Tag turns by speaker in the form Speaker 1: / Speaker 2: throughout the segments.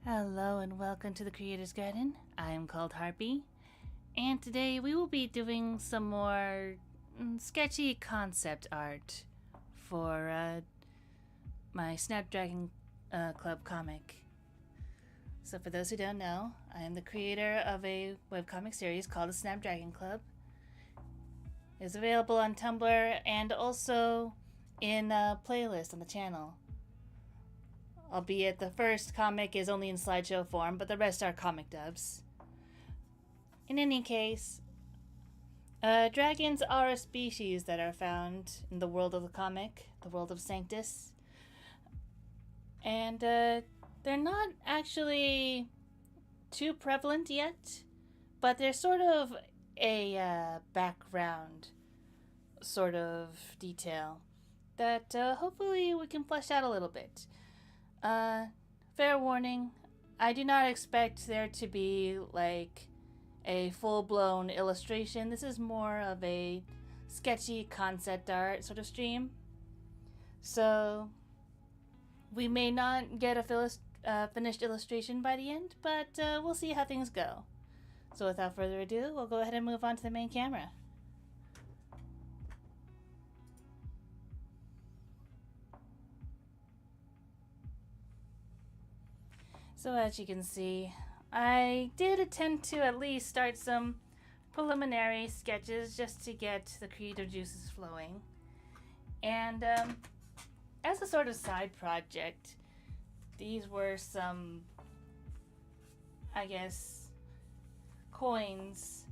Speaker 1: Hello and welcome to the Creator's Garden. I am called Harpy, and today we will be doing some more sketchy concept art for my Snapdragon Club comic. So for those who don't know, I am the creator of a webcomic series called the Snapdragon Club. It's available on Tumblr and also in a playlist on the channel. Albeit the first comic is only in slideshow form, but the rest are comic dubs. In any case, dragons are a species that are found in the world of the comic, the world of Sanctus. And they're not actually too prevalent yet, but they're sort of a background sort of detail that hopefully we can flesh out a little bit. Fair warning, I do not expect there to be like a full-blown illustration. This is more of a sketchy concept art sort of stream. So we may not get a finished illustration by the end, but we'll see how things go. So without further ado, we'll go ahead and move on to the main camera. So as you can see, I did attempt to at least start some preliminary sketches just to get the creative juices flowing. And as a sort of side project, these were some, I guess, coins,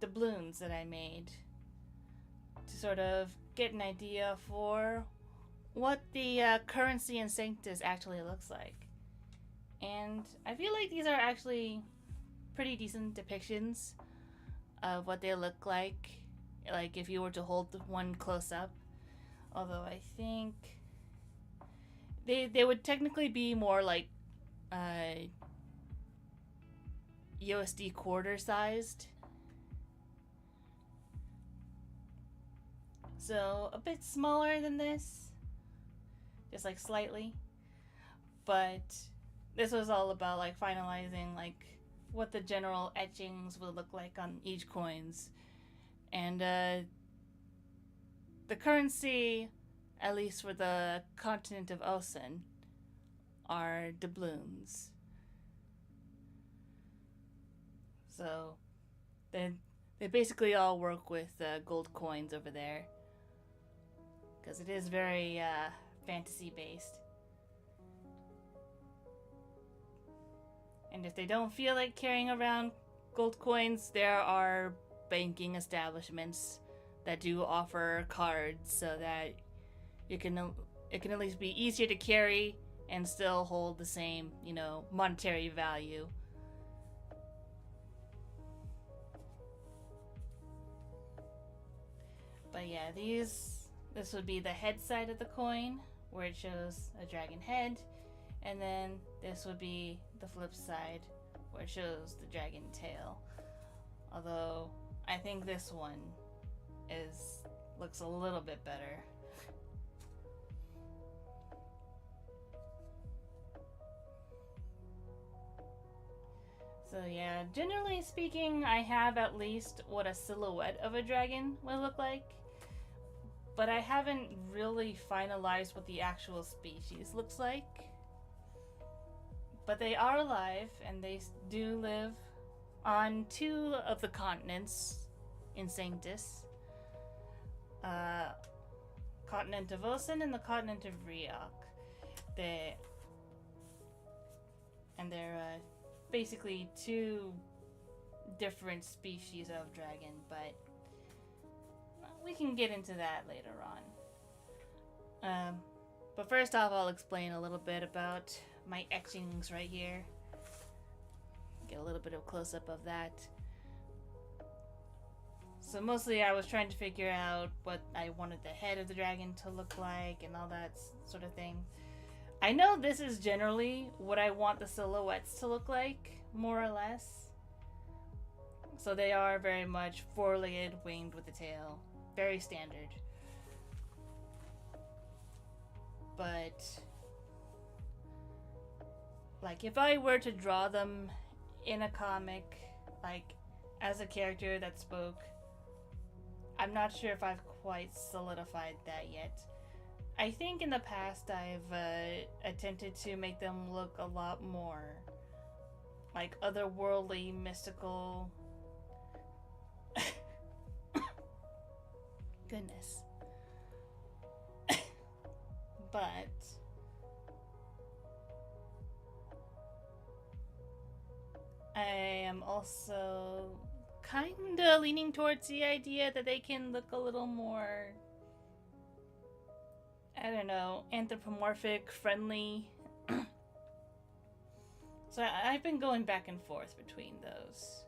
Speaker 1: doubloons that I made to sort of get an idea for what the currency in Sanctus actually looks like. And I feel like these are actually pretty decent depictions of what they look like if you were to hold one close up. Although I think they would technically be more like USD quarter sized. So a bit smaller than this, just like slightly, but this was all about like finalizing like what the general etchings would look like on each coins. And the currency, at least for the continent of Ocean, are doubloons. So they basically all work with gold coins over there, because it is very fantasy based. And if they don't feel like carrying around gold coins, there are banking establishments that do offer cards so that it can at least be easier to carry and still hold the same, monetary value. But yeah, this would be the head side of the coin, where it shows a dragon head, and then this would be the flip side, where it shows the dragon tail. Although I think this one looks a little bit better. So yeah, generally speaking, I have at least what a silhouette of a dragon would look like, but I haven't really finalized what the actual species looks like. But they are alive, and they do live on 2 of the continents in Sanctus. Continent of Ocean and the continent of Riok. They're basically 2 different species of dragon, but we can get into that later on. But first off, I'll explain a little bit about my etchings right here. Get a little bit of close-up of that. So mostly I was trying to figure out what I wanted the head of the dragon to look like and all that sort of thing. I know this is generally what I want the silhouettes to look like, more or less. So they are very much four-legged, winged with a tail. Very standard. But like, if I were to draw them in a comic, like, as a character that spoke, I'm not sure if I've quite solidified that yet. I think in the past I've attempted to make them look a lot more like otherworldly, mystical. Goodness. But I am also kinda leaning towards the idea that they can look a little more, I don't know, anthropomorphic, friendly. So I've been going back and forth between those.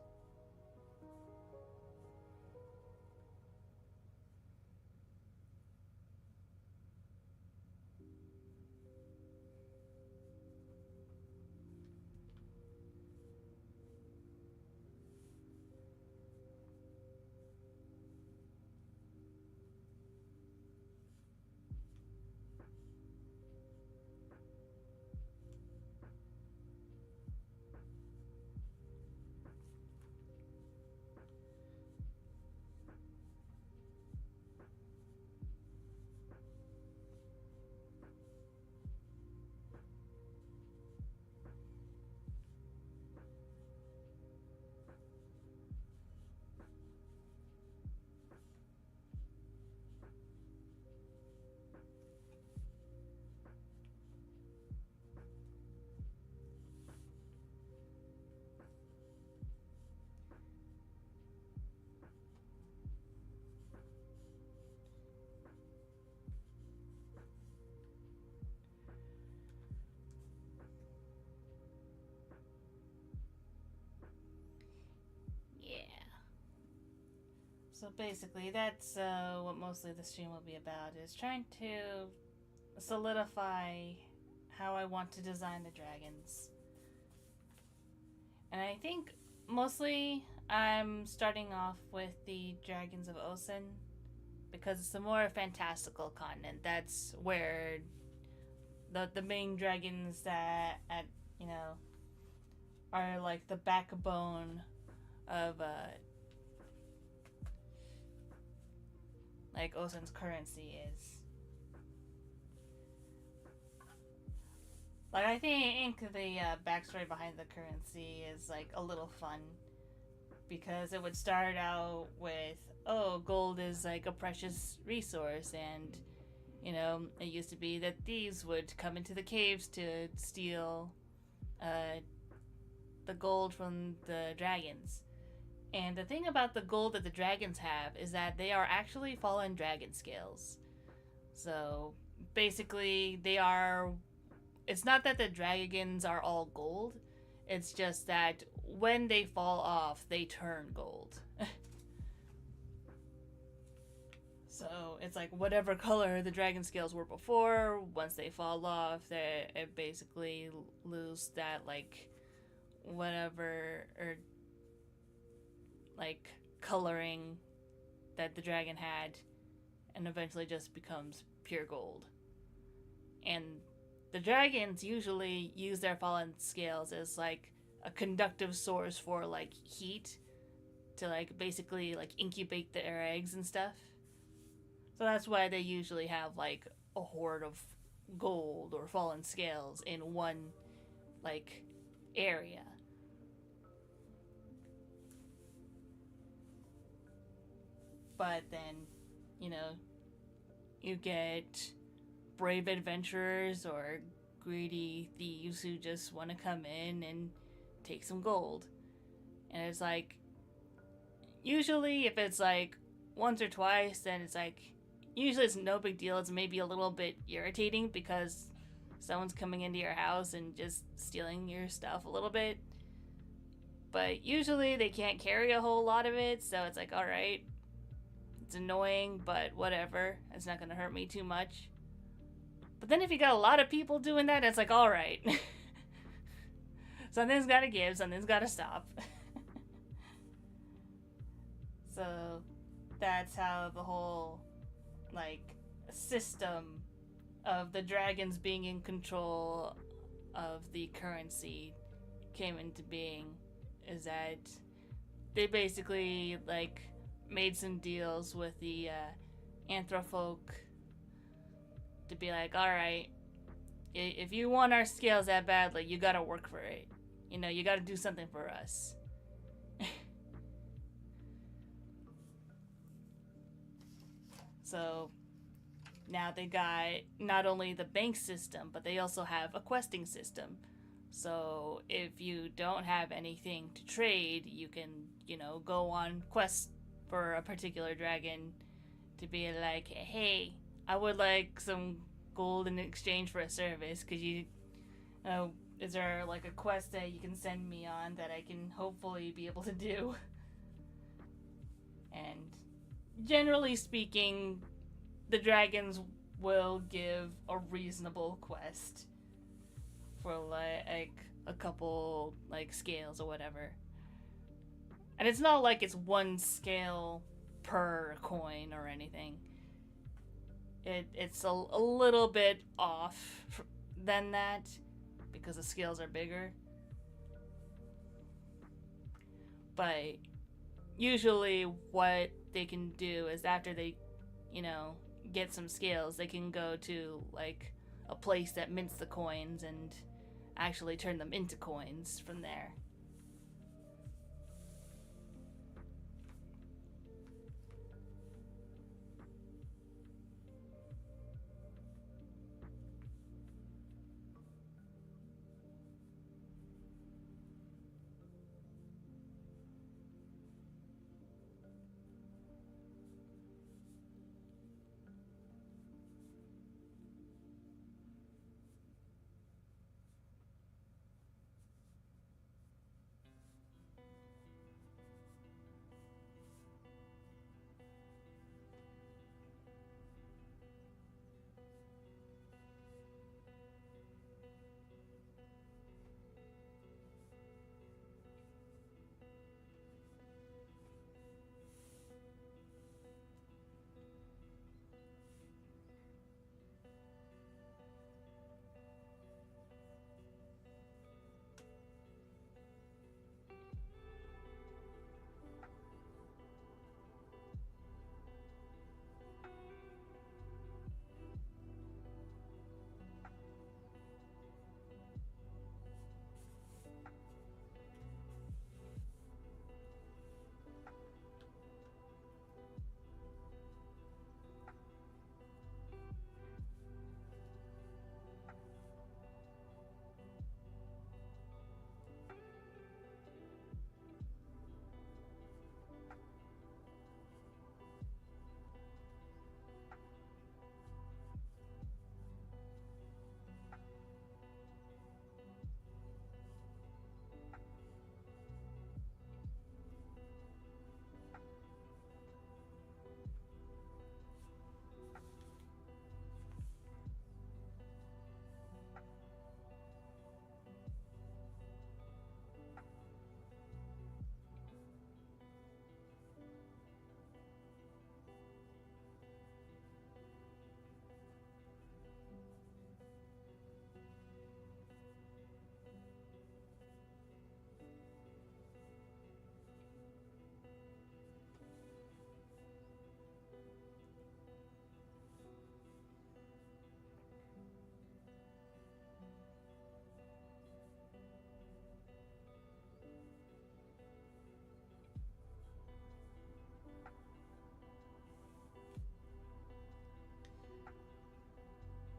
Speaker 1: So basically, that's what mostly the stream will be about, is trying to solidify how I want to design the dragons. And I think mostly I'm starting off with the Dragons of Osen because it's a more fantastical continent. That's where the main dragons that you know are like the backbone of like Osen's currency is. Like, I think the backstory behind the currency is like a little fun because it would start out with, oh, gold is like a precious resource, and you know, it used to be that thieves would come into the caves to steal the gold from the dragons. And the thing about the gold that the dragons have is that they are actually fallen dragon scales. So basically, they are. It's not that the dragons are all gold, it's just that when they fall off, they turn gold. So it's like whatever color the dragon scales were before, once they fall off, it basically lose that, like, whatever, or like coloring that the dragon had, and eventually just becomes pure gold. And the dragons usually use their fallen scales as like a conductive source for like heat to like basically like incubate their eggs and stuff. So that's why they usually have like a hoard of gold or fallen scales in one like area. But then, you know, you get brave adventurers or greedy thieves who just want to come in and take some gold. And it's like, usually if it's like once or twice, then it's like, usually it's no big deal. It's maybe a little bit irritating because someone's coming into your house and just stealing your stuff a little bit. But usually they can't carry a whole lot of it, so it's like, alright, it's annoying, but whatever. It's not gonna hurt me too much. But then if you got a lot of people doing that, it's like, alright. Something's gotta give, something's gotta stop. So that's how the whole, like, system of the dragons being in control of the currency came into being is that they basically like made some deals with the anthrofolk to be like, all right, if you want our scales that badly, you gotta work for it. You know, you gotta do something for us. So now they got not only the bank system, but they also have a questing system. So if you don't have anything to trade, you can, you know, go on quests for a particular dragon to be like, hey, I would like some gold in exchange for a service. Could you, is there like a quest that you can send me on that I can hopefully be able to do? And generally speaking, the dragons will give a reasonable quest for like a couple like scales or whatever. And it's not like it's one scale per coin or anything. It's a little bit off than that because the scales are bigger. But usually what they can do is after they, you know, get some scales, they can go to like a place that mints the coins and actually turn them into coins from there.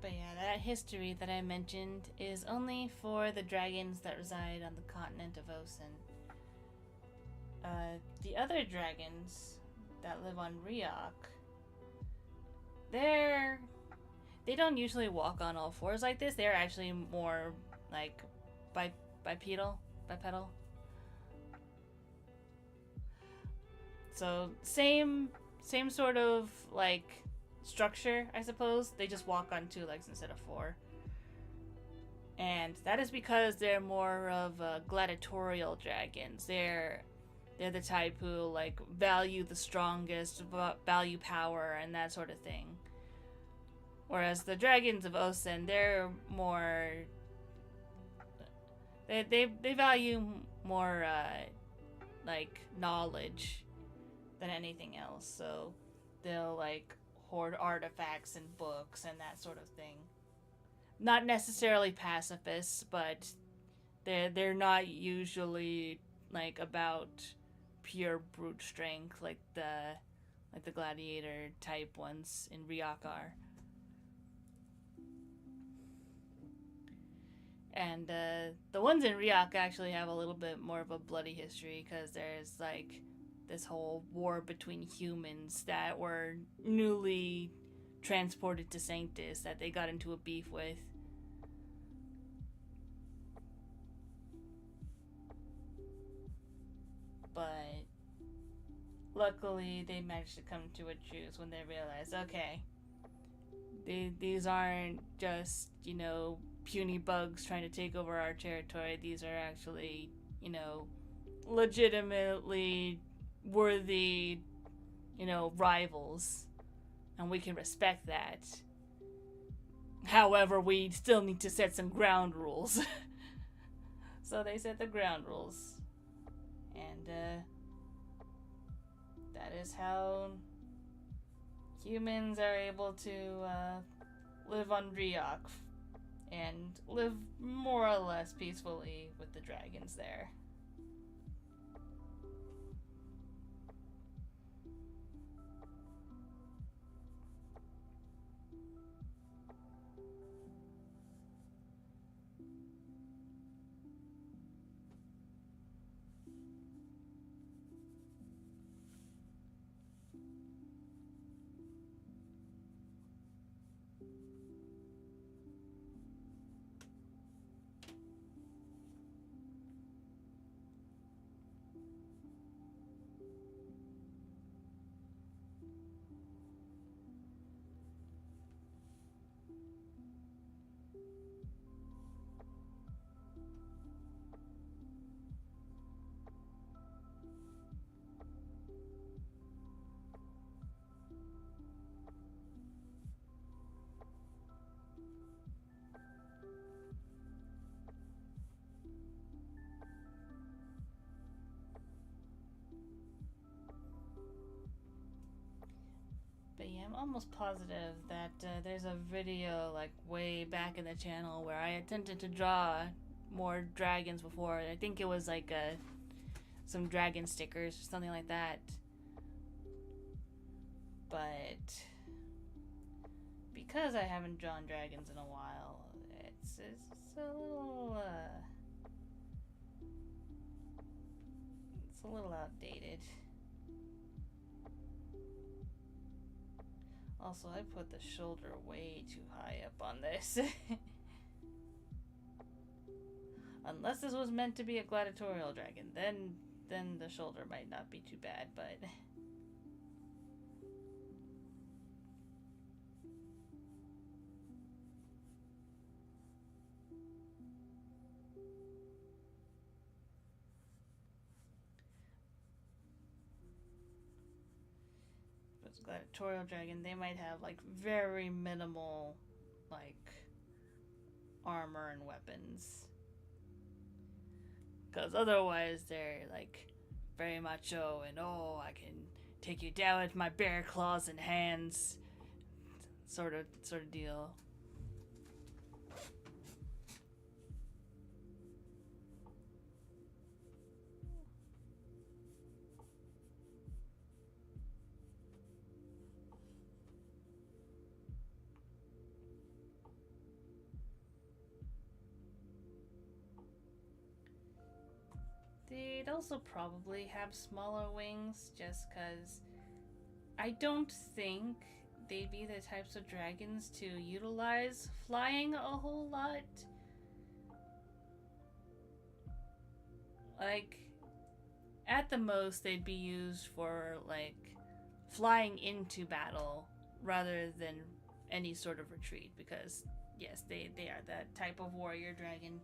Speaker 1: But yeah, that history that I mentioned is only for the dragons that reside on the continent of Osen. The other dragons that live on Riok, they don't usually walk on all fours like this. They're actually more like bipedal. So same sort of like structure, I suppose. They just walk on two legs instead of four. And that is because they're more of gladiatorial dragons. They're the type who like value the strongest, value power and that sort of thing. Whereas the dragons of Osen, they're more They value more like knowledge than anything else. So they'll like hoard artifacts and books and that sort of thing. Not necessarily pacifists, but they're not usually like about pure brute strength like the gladiator type ones in Ryakar. And the ones in Ryuk actually have a little bit more of a bloody history because there's like this whole war between humans that were newly transported to Sanctus that they got into a beef with. But luckily, they managed to come to a truce when they realized, okay, these aren't just, puny bugs trying to take over our territory. These are actually, legitimately worthy, rivals. And we can respect that. However, we still need to set some ground rules. So they set the ground rules. And, that is how humans are able to live on Ryuk and live more or less peacefully with the dragons there. But yeah, I'm almost positive that there's a video like way back in the channel where I attempted to draw more dragons before. I think it was like some dragon stickers or something like that. But because I haven't drawn dragons in a while, it's a little outdated. Also, I put the shoulder way too high up on this. Unless this was meant to be a gladiatorial dragon, then the shoulder might not be too bad, but gladiatorial dragon, they might have like very minimal like armor and weapons, because otherwise they're like very macho and I can take you down with my bare claws and hands sort of deal. They'd also probably have smaller wings just because I don't think they'd be the types of dragons to utilize flying a whole lot. Like, at the most, they'd be used for, like, flying into battle rather than any sort of retreat because, yes, they are that type of warrior dragon.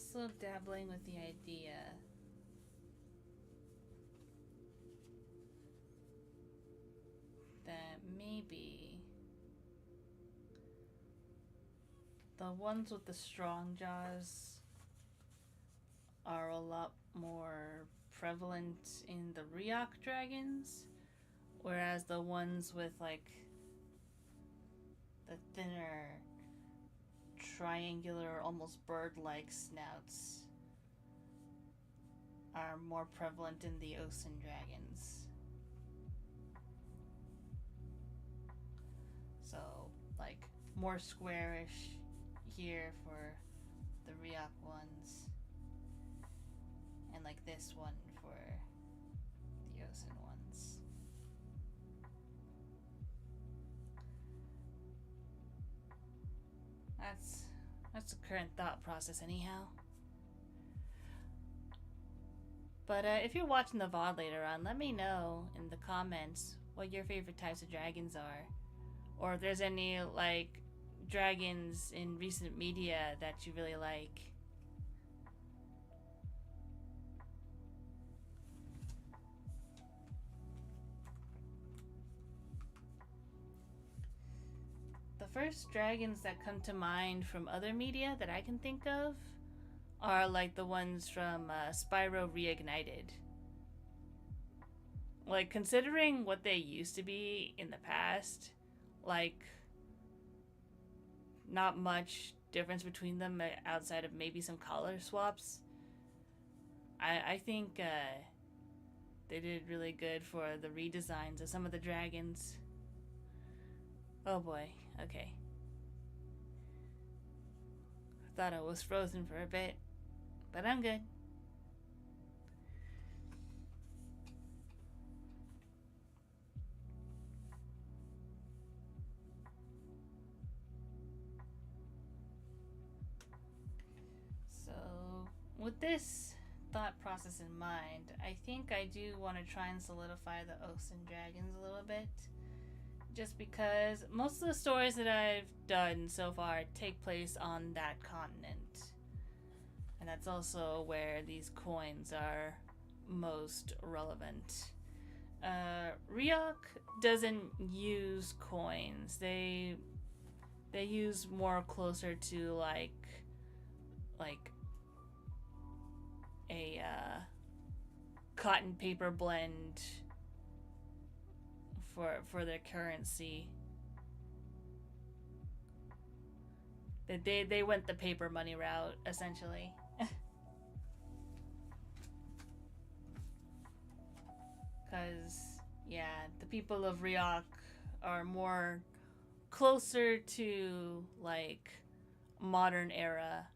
Speaker 1: also dabbling with the idea that maybe the ones with the strong jaws are a lot more prevalent in the Ryok dragons, whereas the ones with like the thinner, triangular, almost bird-like snouts are more prevalent in the Ocean dragons. So, like, more squarish here for the Ryok ones, and like this one for the Ocean ones. That's the current thought process anyhow. But if you're watching the VOD later on, let me know in the comments what your favorite types of dragons are. Or if there's any, like, dragons in recent media that you really like. The first dragons that come to mind from other media that I can think of are like the ones from Spyro Reignited. Like, considering what they used to be in the past, like, not much difference between them outside of maybe some color swaps. I think they did really good for the redesigns of some of the dragons. Oh boy, okay. I thought I was frozen for a bit, but I'm good. So, with this thought process in mind, I think I do want to try and solidify the Ocean dragons a little bit. Just because most of the stories that I've done so far take place on that continent. And that's also where these coins are most relevant. Ryok doesn't use coins. They use more closer to like a cotton paper blend for their currency. They went the paper money route essentially. Cause yeah, the people of Ryok are more closer to like modern era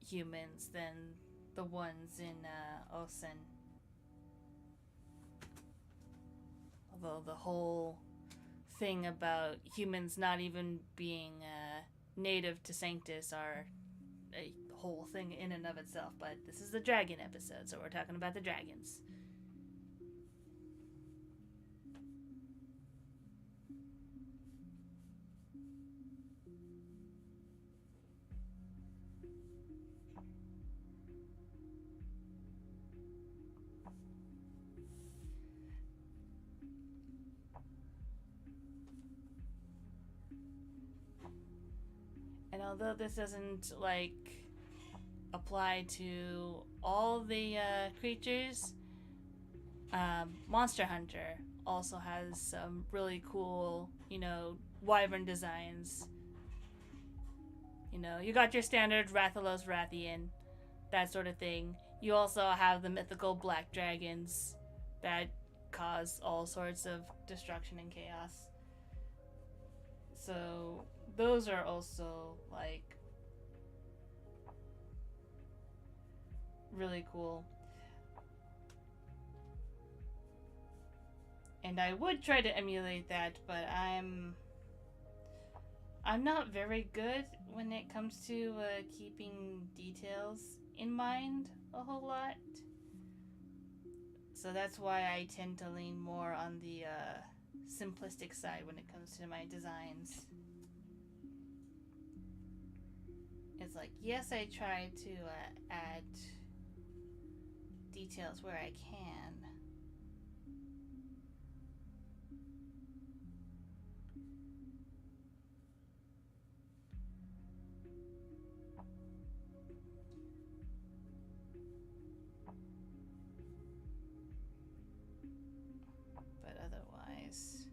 Speaker 1: humans than the ones in Osen. Although the whole thing about humans not even being native to Sanctus are a whole thing in and of itself, but this is the dragon episode, so we're talking about the dragons. And although this doesn't like apply to all the creatures, Monster Hunter also has some really cool, wyvern designs. You got your standard Rathalos Rathian, that sort of thing. You also have the mythical black dragons that cause all sorts of destruction and chaos. So those are also like really cool. And I would try to emulate that, but I'm not very good when it comes to keeping details in mind a whole lot. So that's why I tend to lean more on the simplistic side when it comes to my designs. It's like, yes, I try to add details where I can. But otherwise,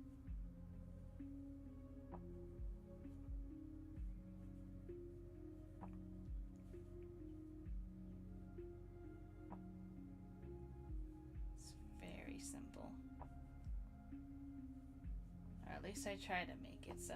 Speaker 1: it's very simple. Or at least I try to make it so.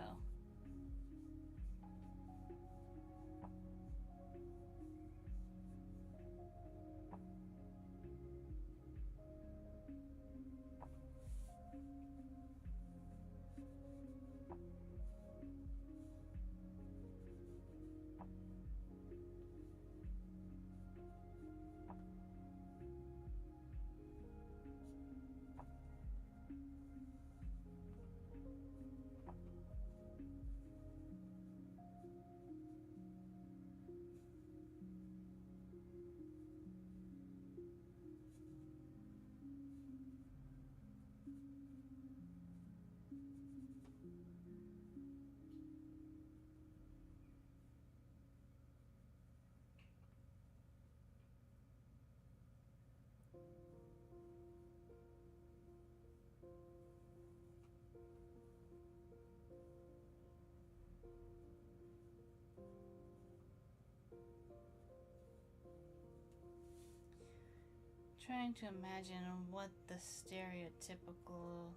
Speaker 1: Trying to imagine what the stereotypical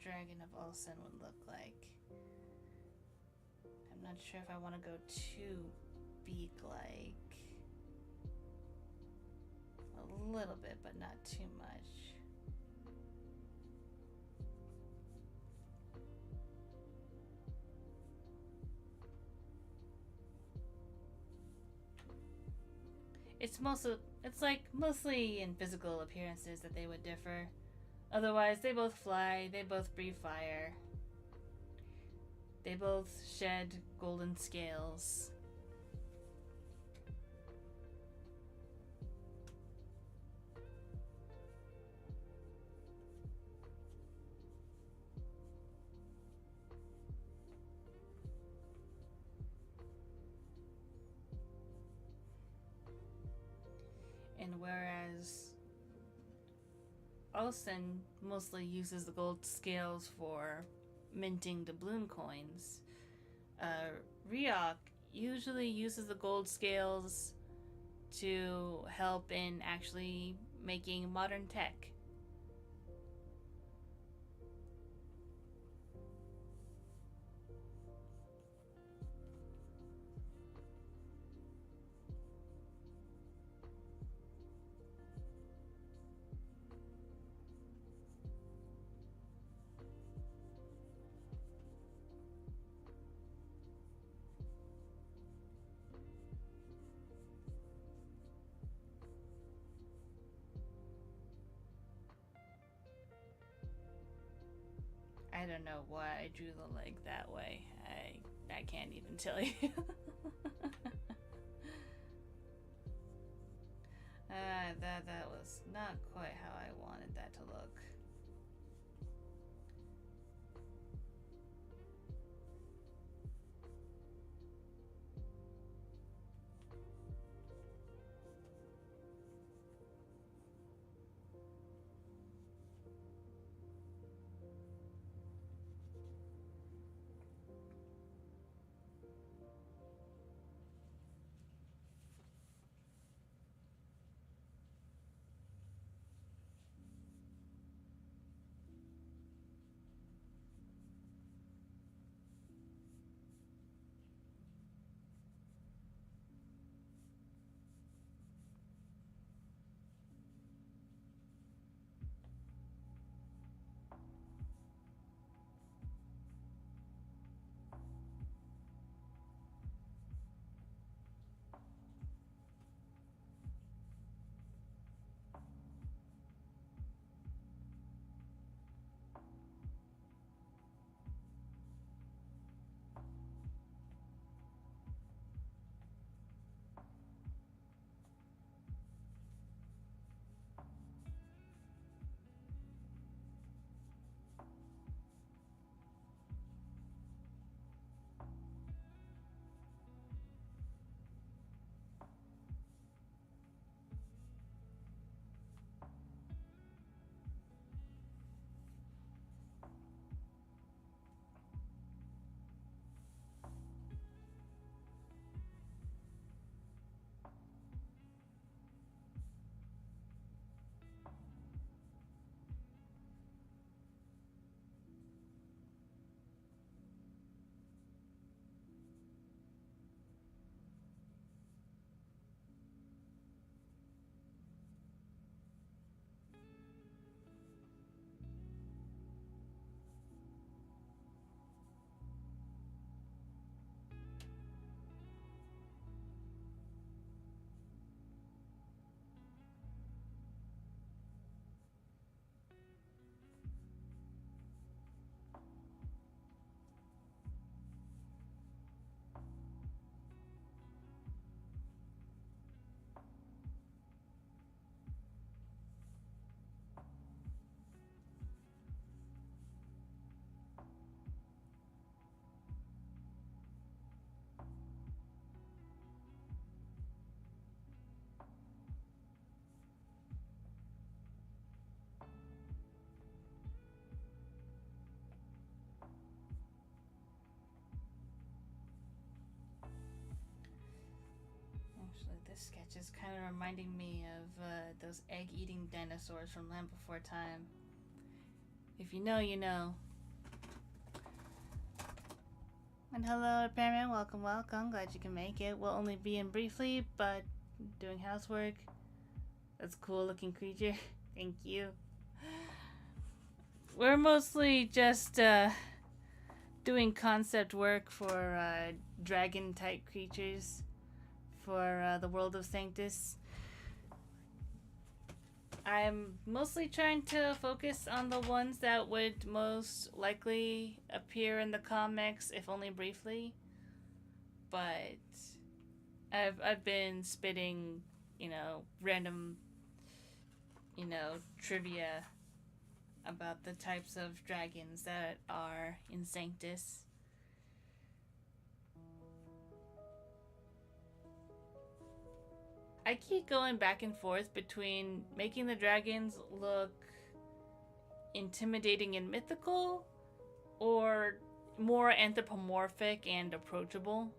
Speaker 1: Dragon of Olsen would look like. I'm not sure if I want to go too beak-like. A little bit, but not too much. It's like mostly in physical appearances that they would differ. Otherwise, they both fly, they both breathe fire. They both shed golden scales. And whereas Olsen mostly uses the gold scales for minting doubloon coins, Ryok usually uses the gold scales to help in actually making modern tech. I don't know why I drew the leg that way. I can't even tell you. That was not quite how I wanted that to look. sketch is kind of reminding me of those egg-eating dinosaurs from Land Before Time. If you know, you know. And hello, Repairman. Welcome, welcome. Glad you can make it. We'll only be in briefly, but doing housework. That's a cool-looking creature. Thank you. We're mostly just doing concept work for dragon-type creatures for the world of Sanctus. I'm mostly trying to focus on the ones that would most likely appear in the comics, if only briefly. But I've been spitting, you know, random, you know, trivia about the types of dragons that are in Sanctus. I keep going back and forth between making the dragons look intimidating and mythical, or more anthropomorphic and approachable.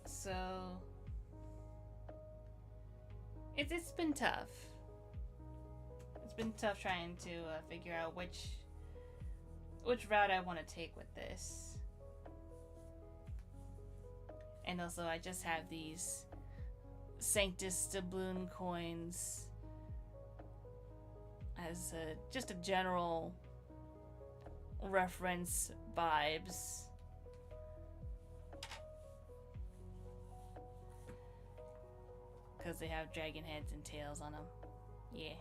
Speaker 1: So it's been tough. It's been tough trying to figure out which route I want to take with this. And also, I just have these Sanctus doubloon coins as just a general reference vibes. Because they have dragon heads and tails on them. Yeah.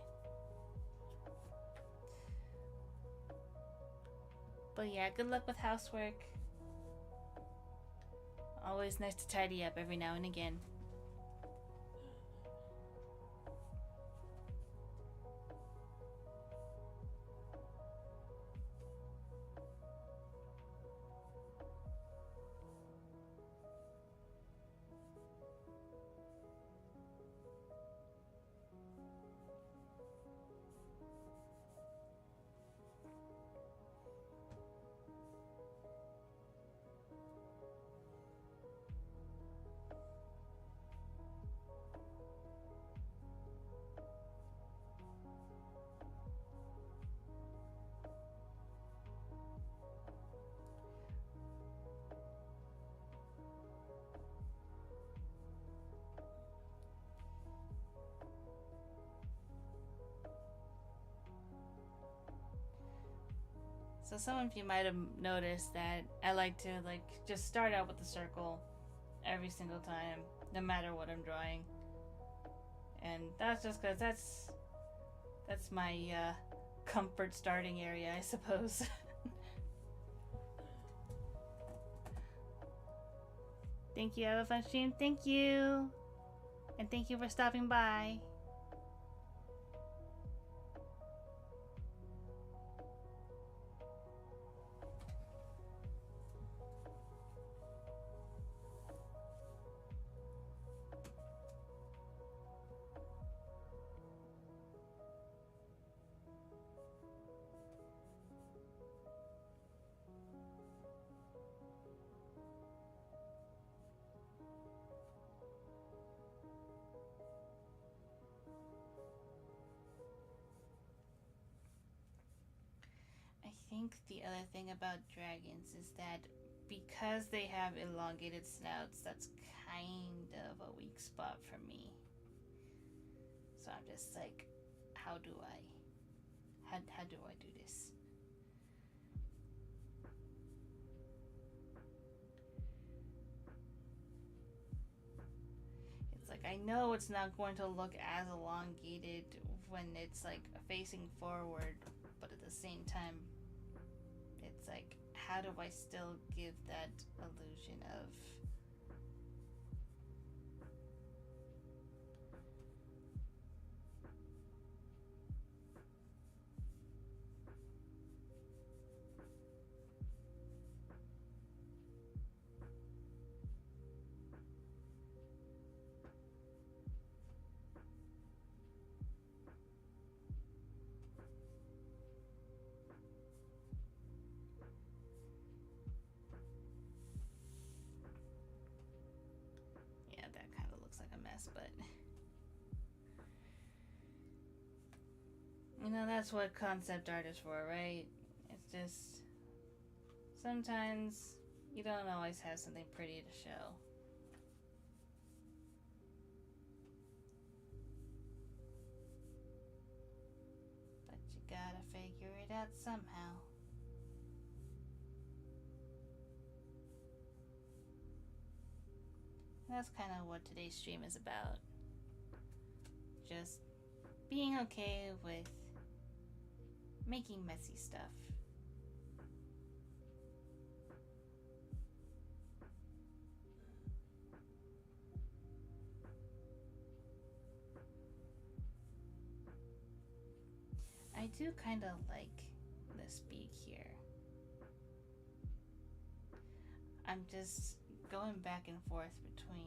Speaker 1: But yeah, good luck with housework. Always nice to tidy up every now and again. So some of you might have noticed that I like to just start out with the circle every single time, no matter what I'm drawing. And that's just because that's my comfort starting area, I suppose. Thank you, have a fun stream. Thank you. And thank you for stopping by. I think the other thing about dragons is that because they have elongated snouts, that's kind of a weak spot for me. So I'm just like, how do I do this? It's like, I know it's not going to look as elongated when it's like facing forward, but at the same time, it's like, how do I still give that illusion of guess, but you know, that's what concept art is for, right? It's just sometimes you don't always have something pretty to show. But you gotta figure it out somehow. That's kind of what today's stream is about. Just being okay with making messy stuff. I do kind of like this beak here. I'm just going back and forth between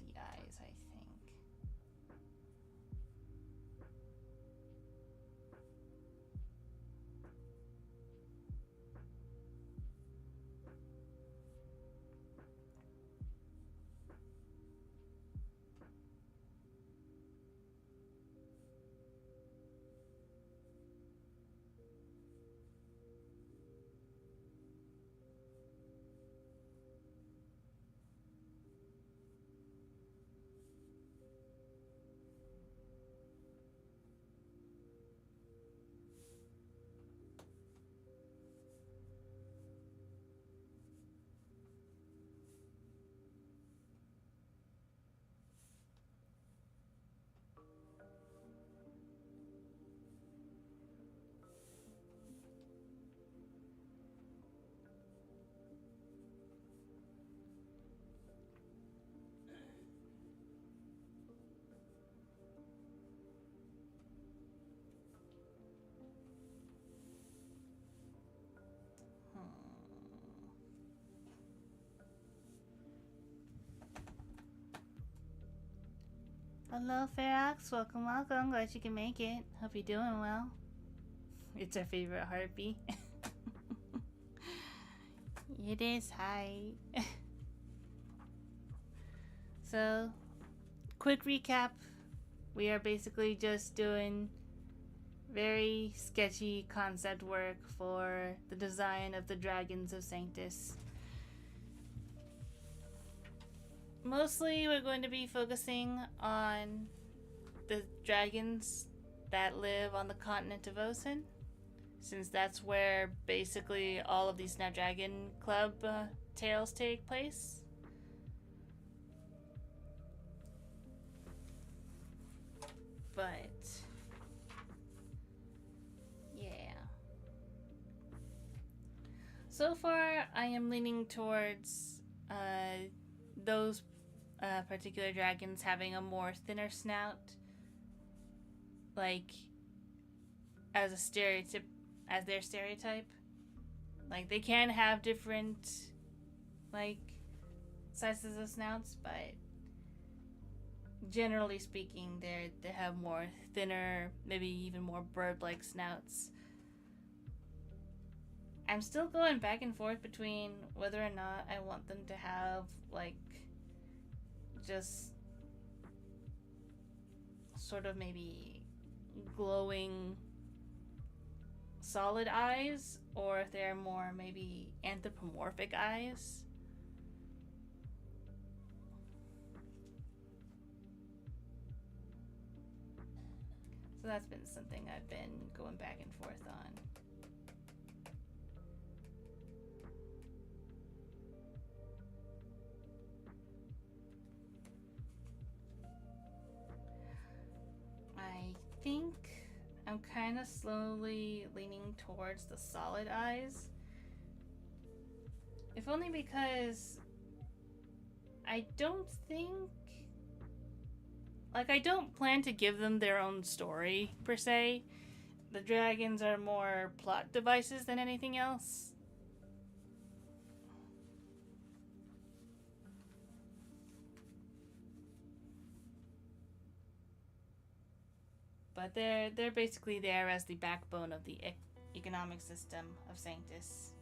Speaker 1: the eyes, I think. Hello, Ferox. Welcome, welcome. Glad you can make it. Hope you're doing well. It's our favorite Harpy. It is. Hi. So, quick recap. We are basically just doing very sketchy concept work for the design of the Dragons of Sanctus. Mostly we're going to be focusing on the dragons that live on the continent of Ocean, since that's where basically all of these Snapdragon Club tales take place. But yeah. So far I am leaning towards those particular dragons having a more thinner snout, like as their stereotype. Like they can have different like sizes of snouts, but generally speaking they have more thinner, maybe even more bird-like snouts. I'm still going back and forth between whether or not I want them to have like just sort of maybe glowing solid eyes, or if they're more maybe anthropomorphic eyes. So that's been something I've been going back and forth on. I think I'm kind of slowly leaning towards the solid eyes. If only because I don't plan to give them their own story, per se. The dragons are more plot devices than anything else. but they're basically there as the backbone of the economic system of Sanctus.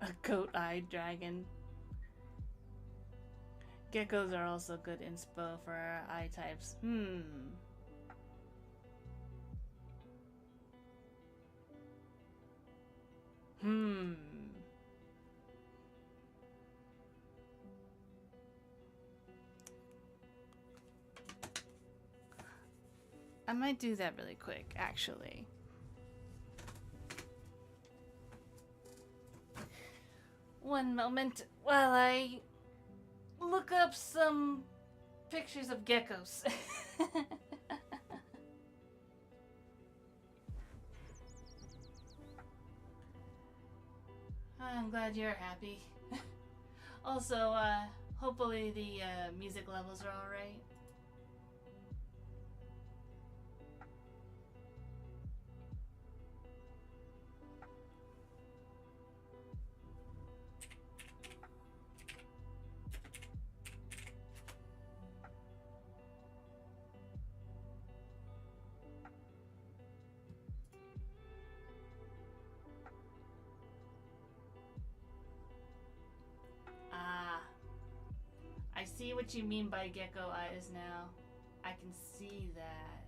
Speaker 1: A goat-eyed dragon. Geckos are also good inspo for our eye types. I might do that really quick, actually. One moment while I look up some pictures of geckos. I'm glad you're happy. Also, hopefully the music levels are alright. I see what you mean by gecko eyes now. I can see that.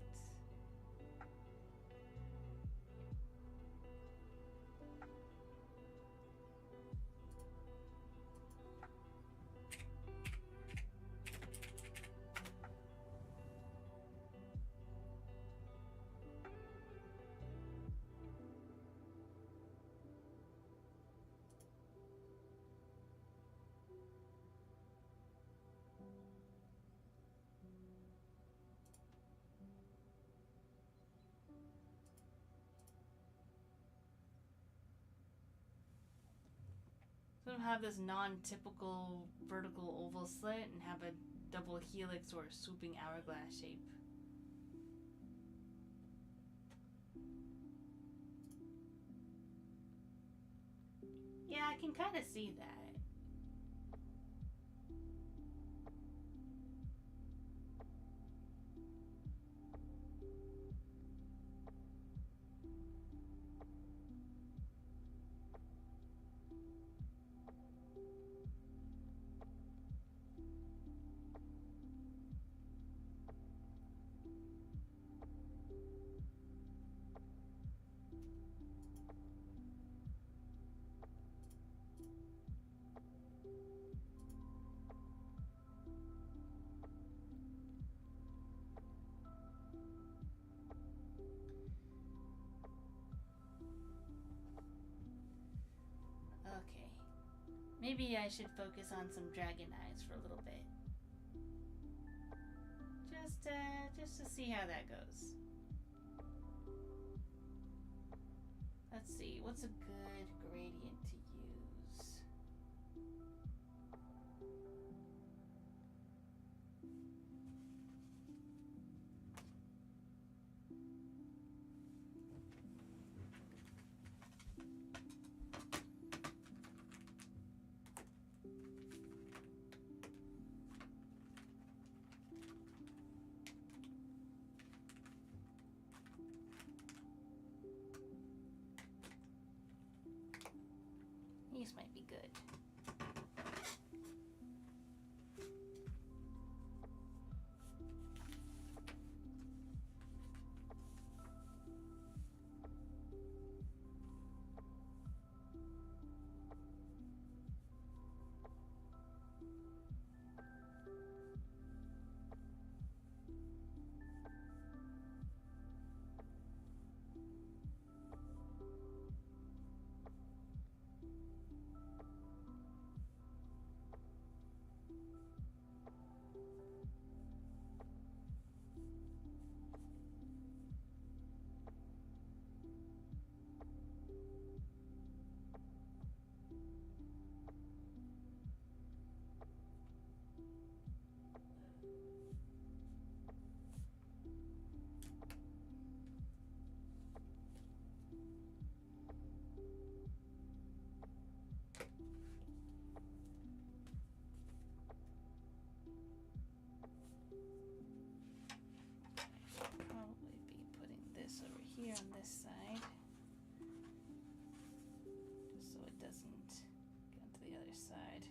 Speaker 1: Sort of have this non-typical vertical oval slit and have a double helix or swooping hourglass shape. Yeah, I can kind of see that. Okay. Maybe I should focus on some dragon eyes for a little bit. Just to see how that goes. Let's see, what's a good gradient to use? These might be good. Probably be putting this over here on this side, just so it doesn't get onto the other side.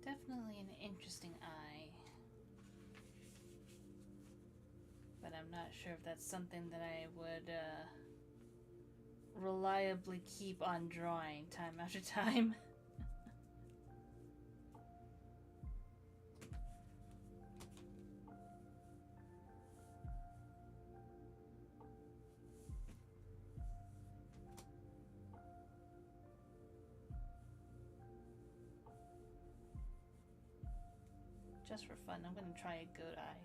Speaker 1: Definitely an interesting eye, but I'm not sure if that's something that I would reliably keep on drawing time after time. Just for fun, I'm gonna try a goat eye.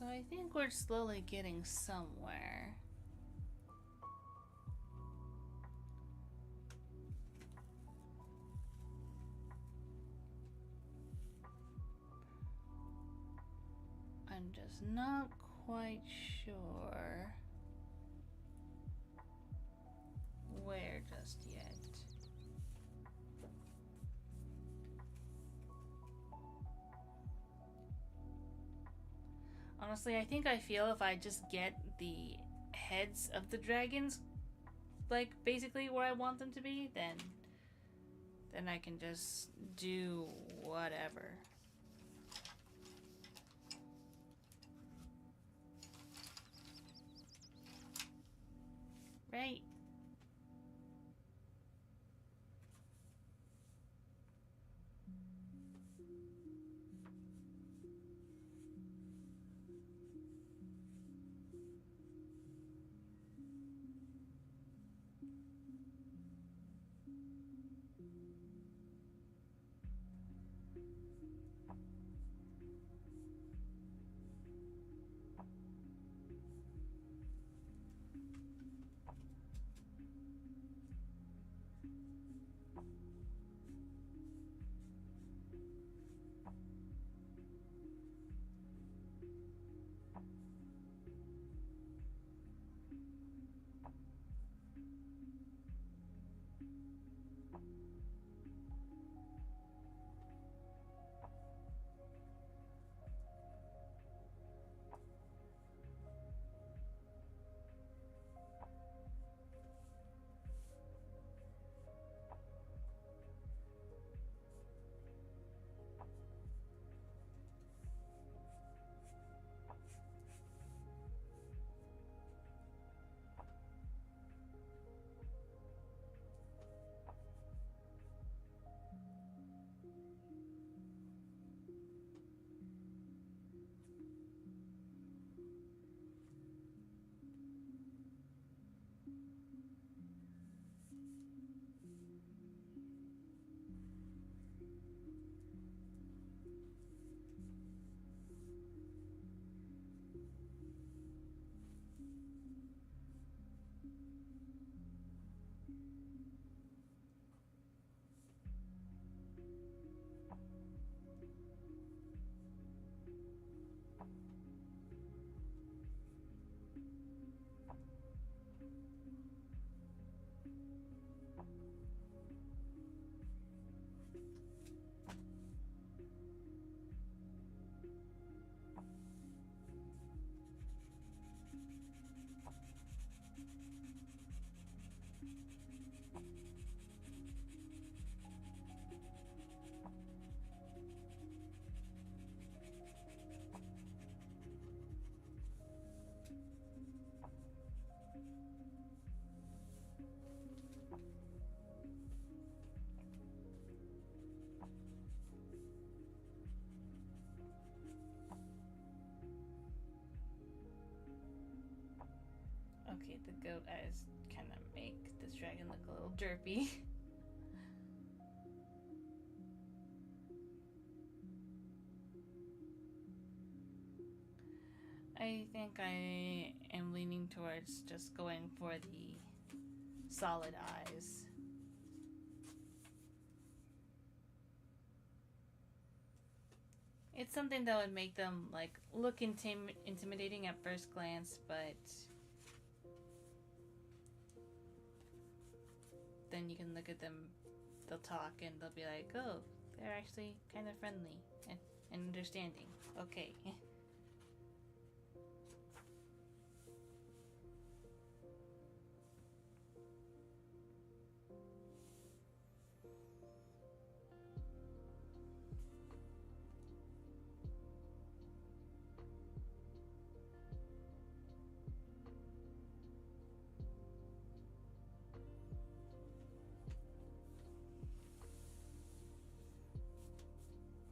Speaker 1: So I think we're slowly getting somewhere. I'm just not quite sure where just yet. Honestly, I think I feel if I just get the heads of the dragons, like basically where I want them to be, then I can just do whatever. Right. Okay, the goat eyes kind of make this dragon look a little derpy. I think I am leaning towards just going for the solid eyes. It's something that would make them like look intimidating at first glance, but then you can look at them, they'll talk and they'll be like, oh, they're actually kind of friendly and understanding. Okay.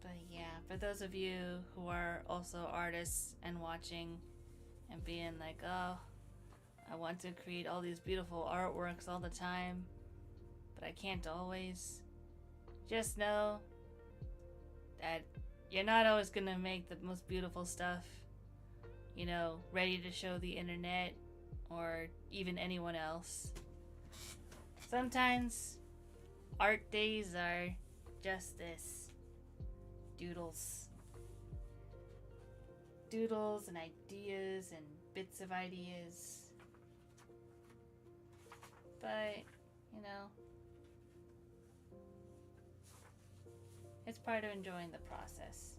Speaker 1: But yeah, for those of you who are also artists and watching and being like, oh, I want to create all these beautiful artworks all the time, but I can't always, just know that you're not always gonna make the most beautiful stuff. you know, ready to show the internet or even anyone else. Sometimes art days are just this. Doodles. Doodles and ideas and bits of ideas. But, you know, it's part of enjoying the process.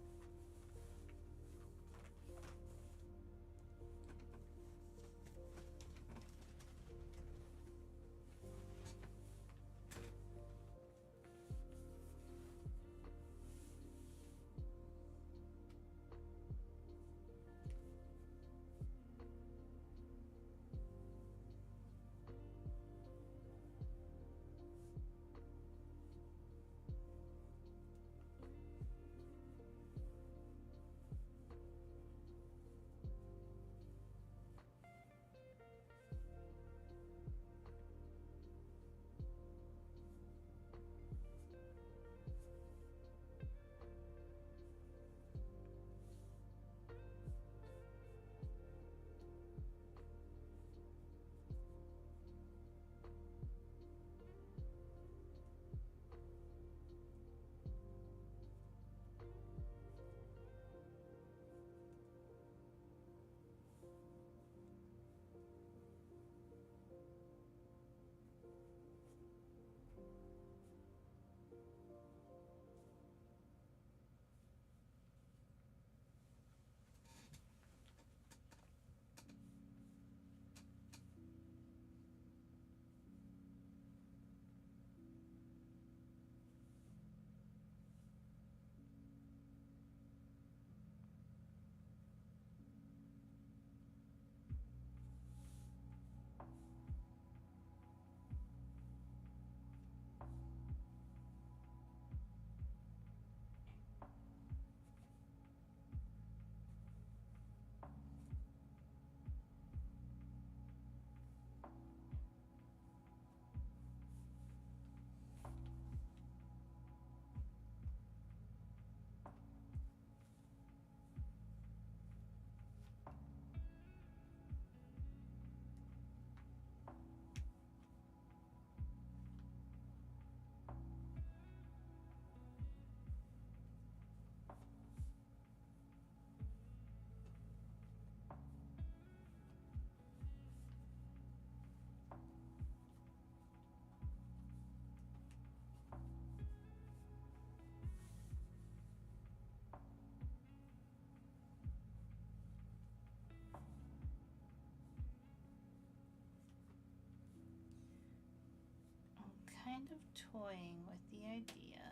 Speaker 1: Kind of toying with the idea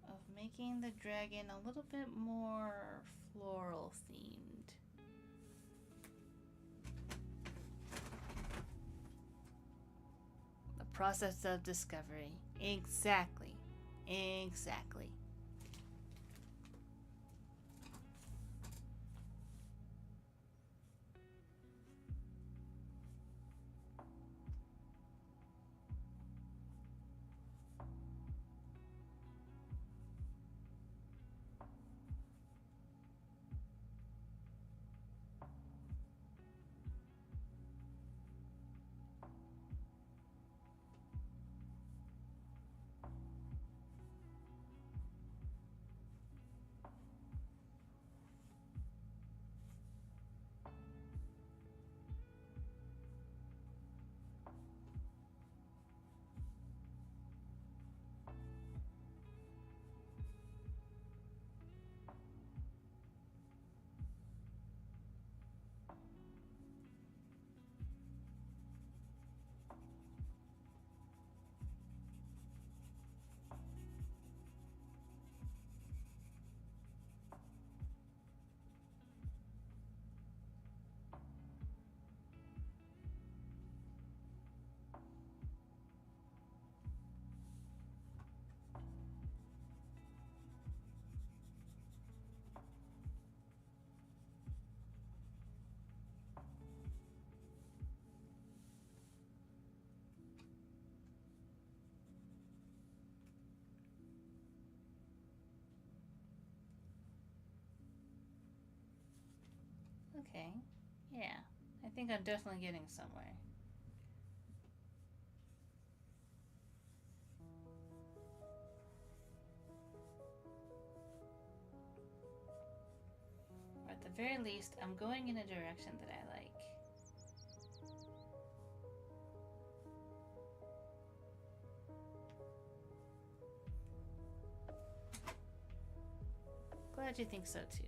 Speaker 1: of making the dragon a little bit more floral themed. The process of discovery. Exactly. Exactly. Okay. Yeah. I think I'm definitely getting somewhere. Or at the very least, I'm going in a direction that I like. Glad you think so too.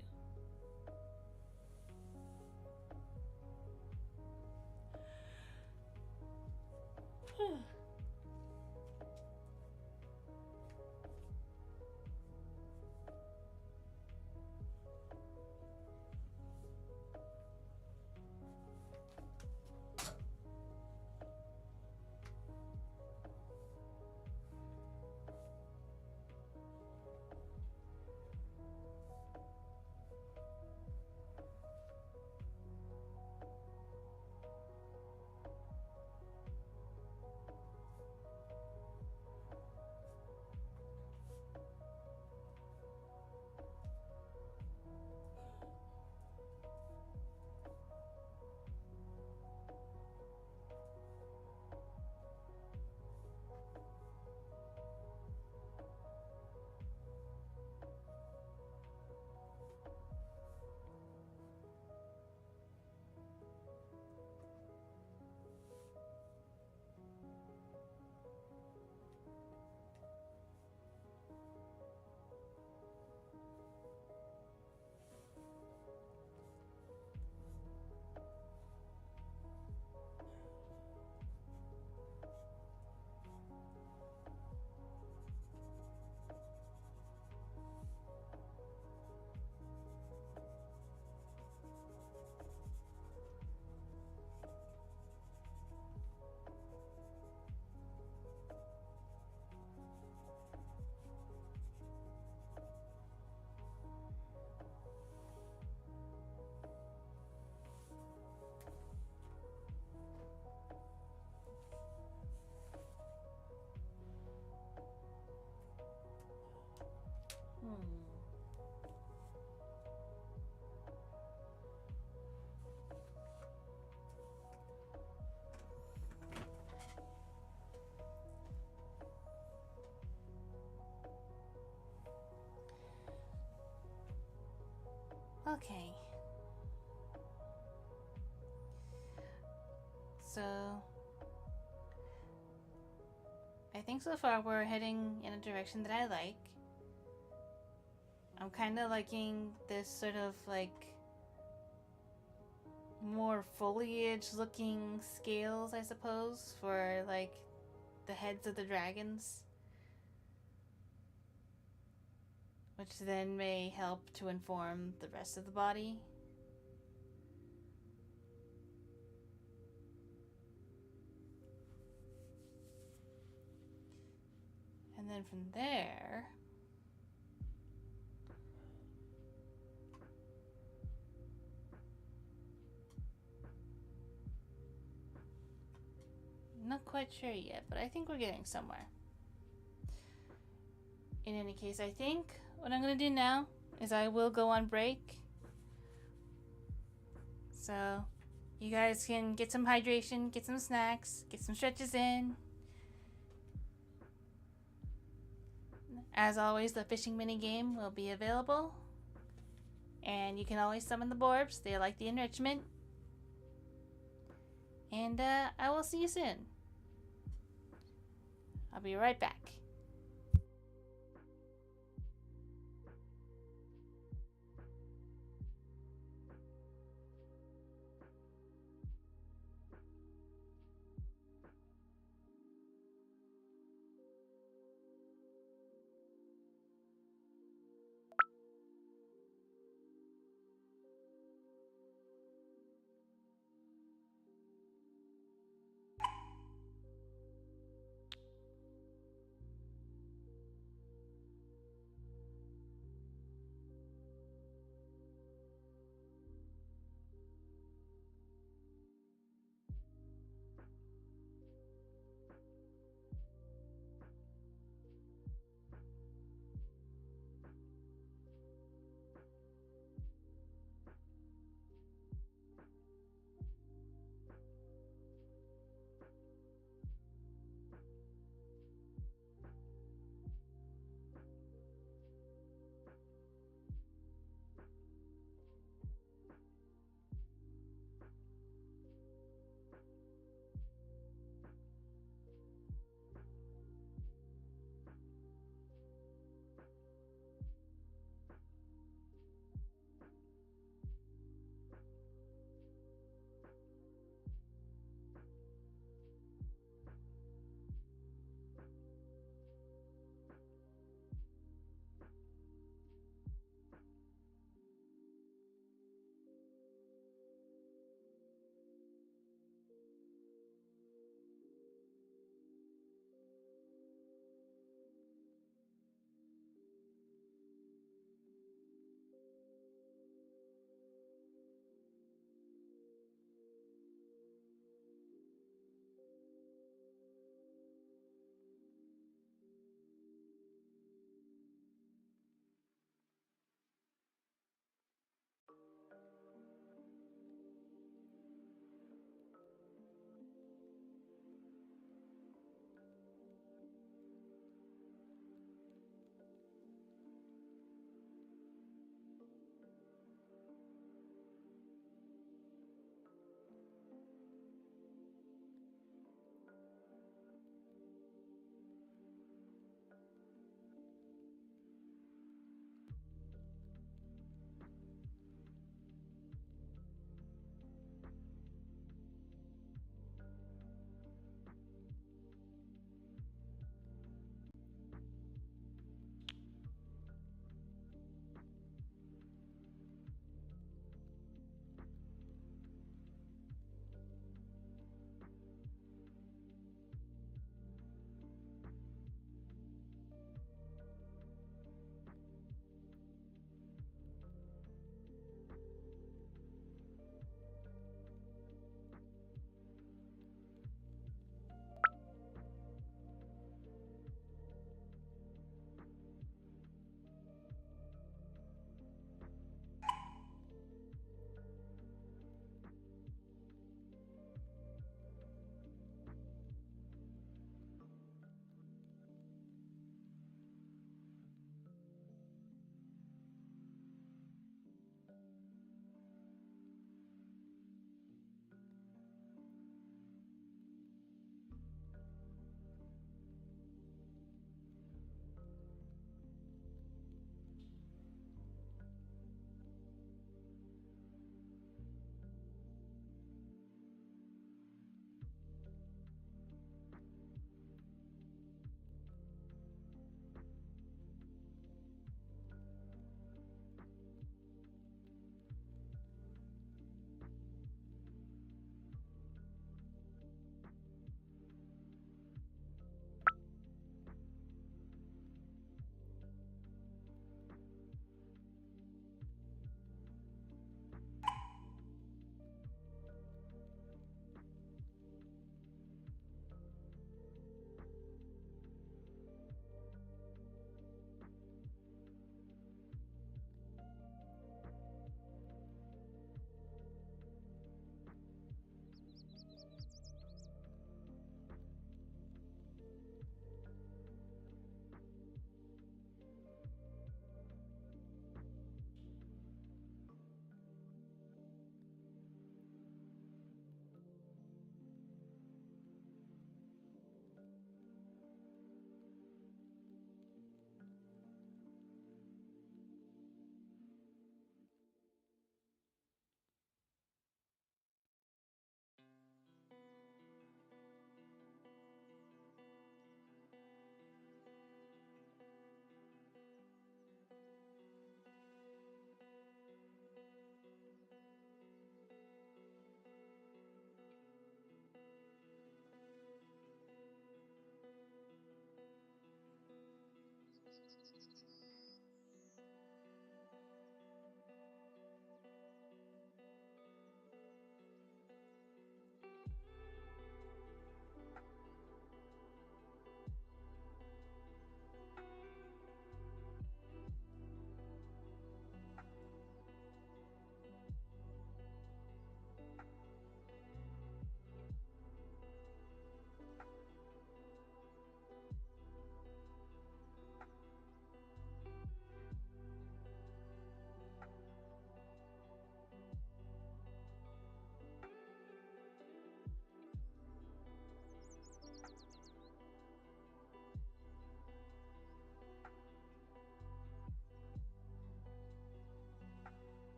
Speaker 1: Okay. So, I think so far we're heading in a direction that I like. I'm kind of liking this sort of like more foliage looking scales, I suppose, for like the heads of the dragons, which then may help to inform the rest of the body. And then from there, not quite sure yet, but I think we're getting somewhere. In any case, I think what I'm going to do now is I will go on break. So you guys can get some hydration, get some snacks, get some stretches in. As always, the fishing mini game will be available. And you can always summon the Borbs. They like the enrichment. And I will see you soon. I'll be right back.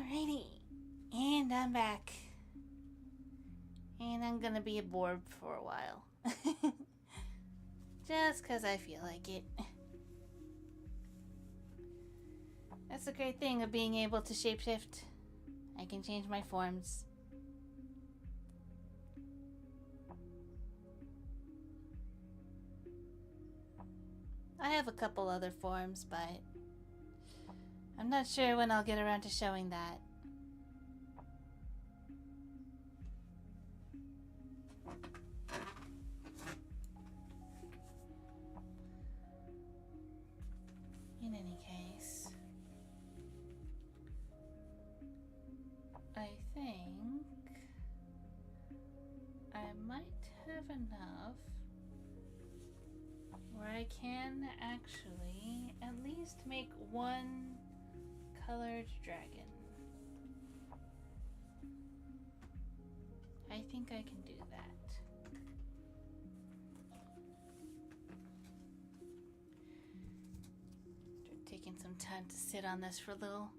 Speaker 1: Alrighty. And I'm back. And I'm gonna be a borb for a while. Just because I feel like it. That's the great thing of being able to shapeshift. I can change my forms. I have a couple other forms, but I'm not sure when I'll get around to showing that. In any case, I think I might have enough where I can actually at least make one colored dragon. I think I can do that. Taking some time to sit on this for a little.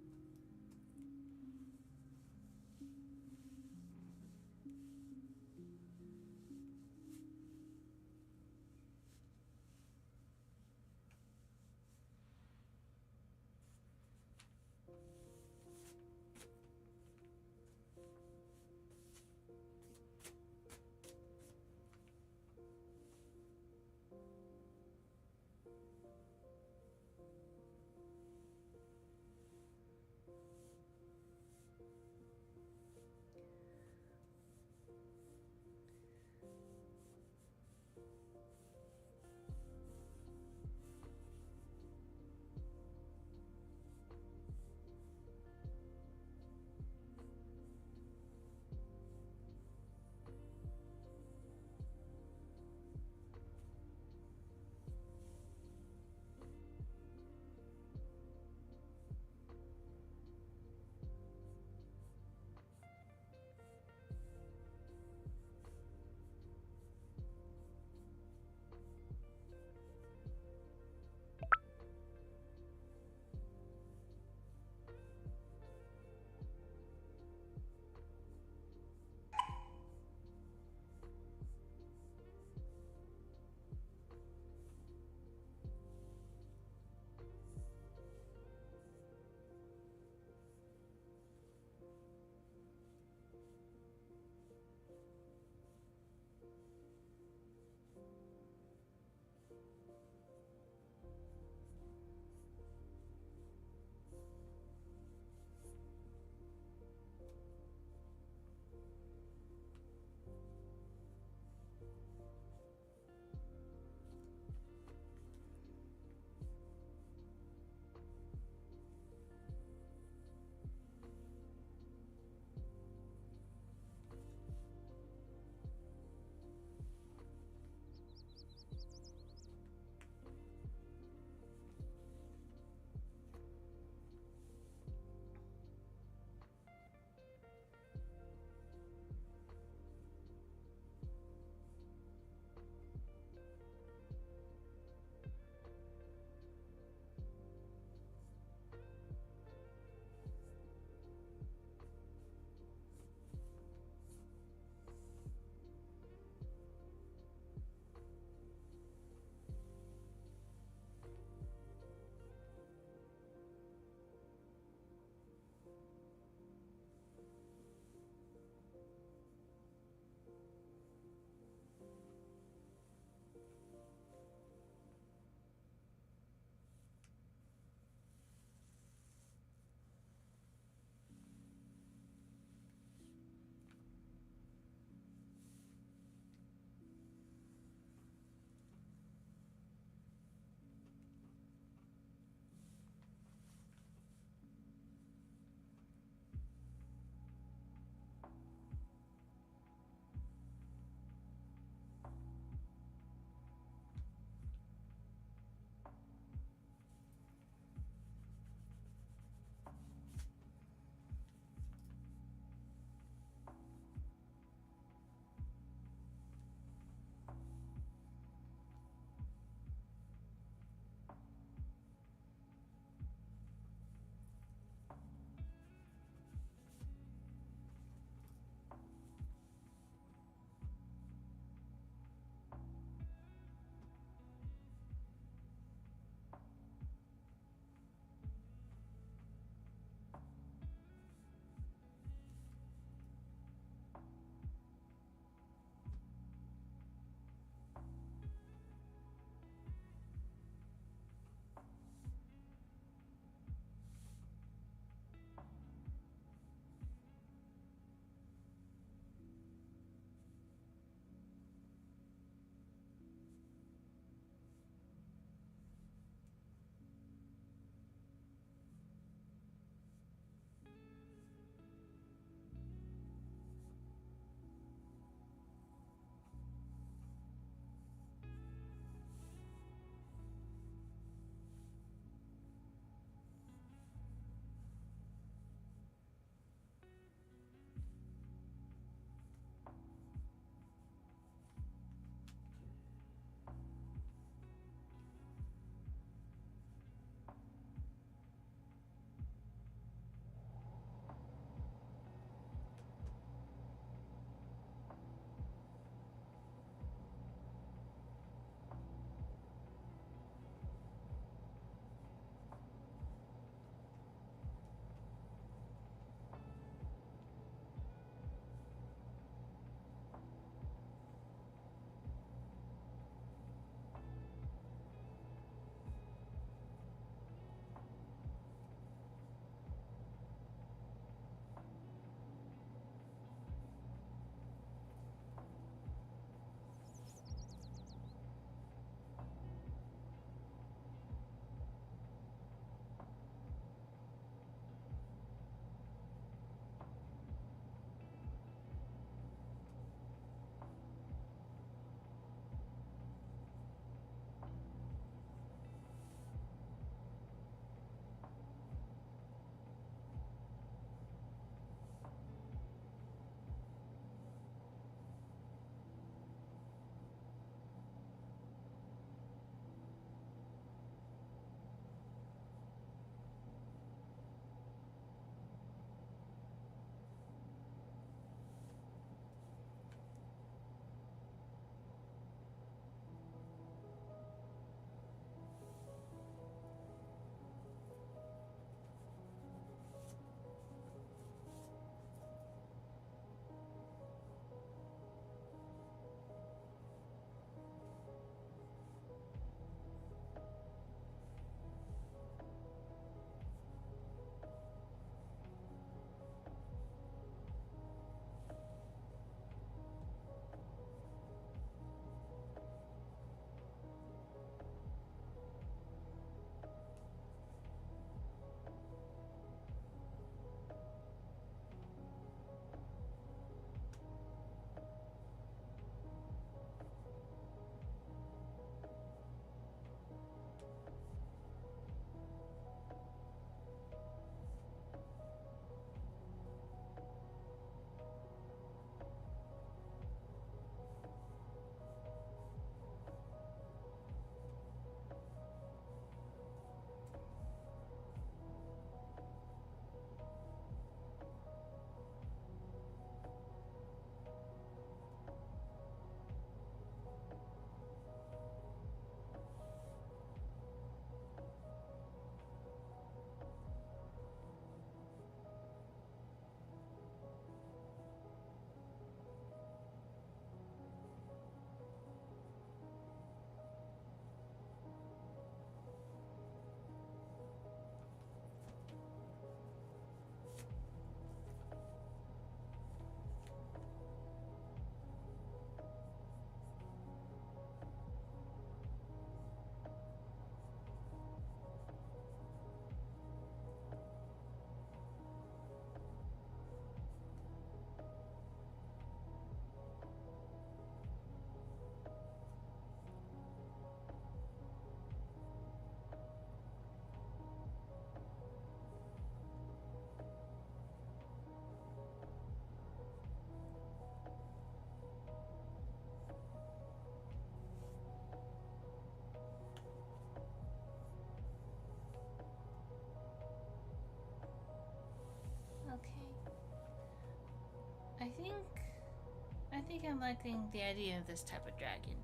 Speaker 1: think I'm liking the idea of this type of dragon.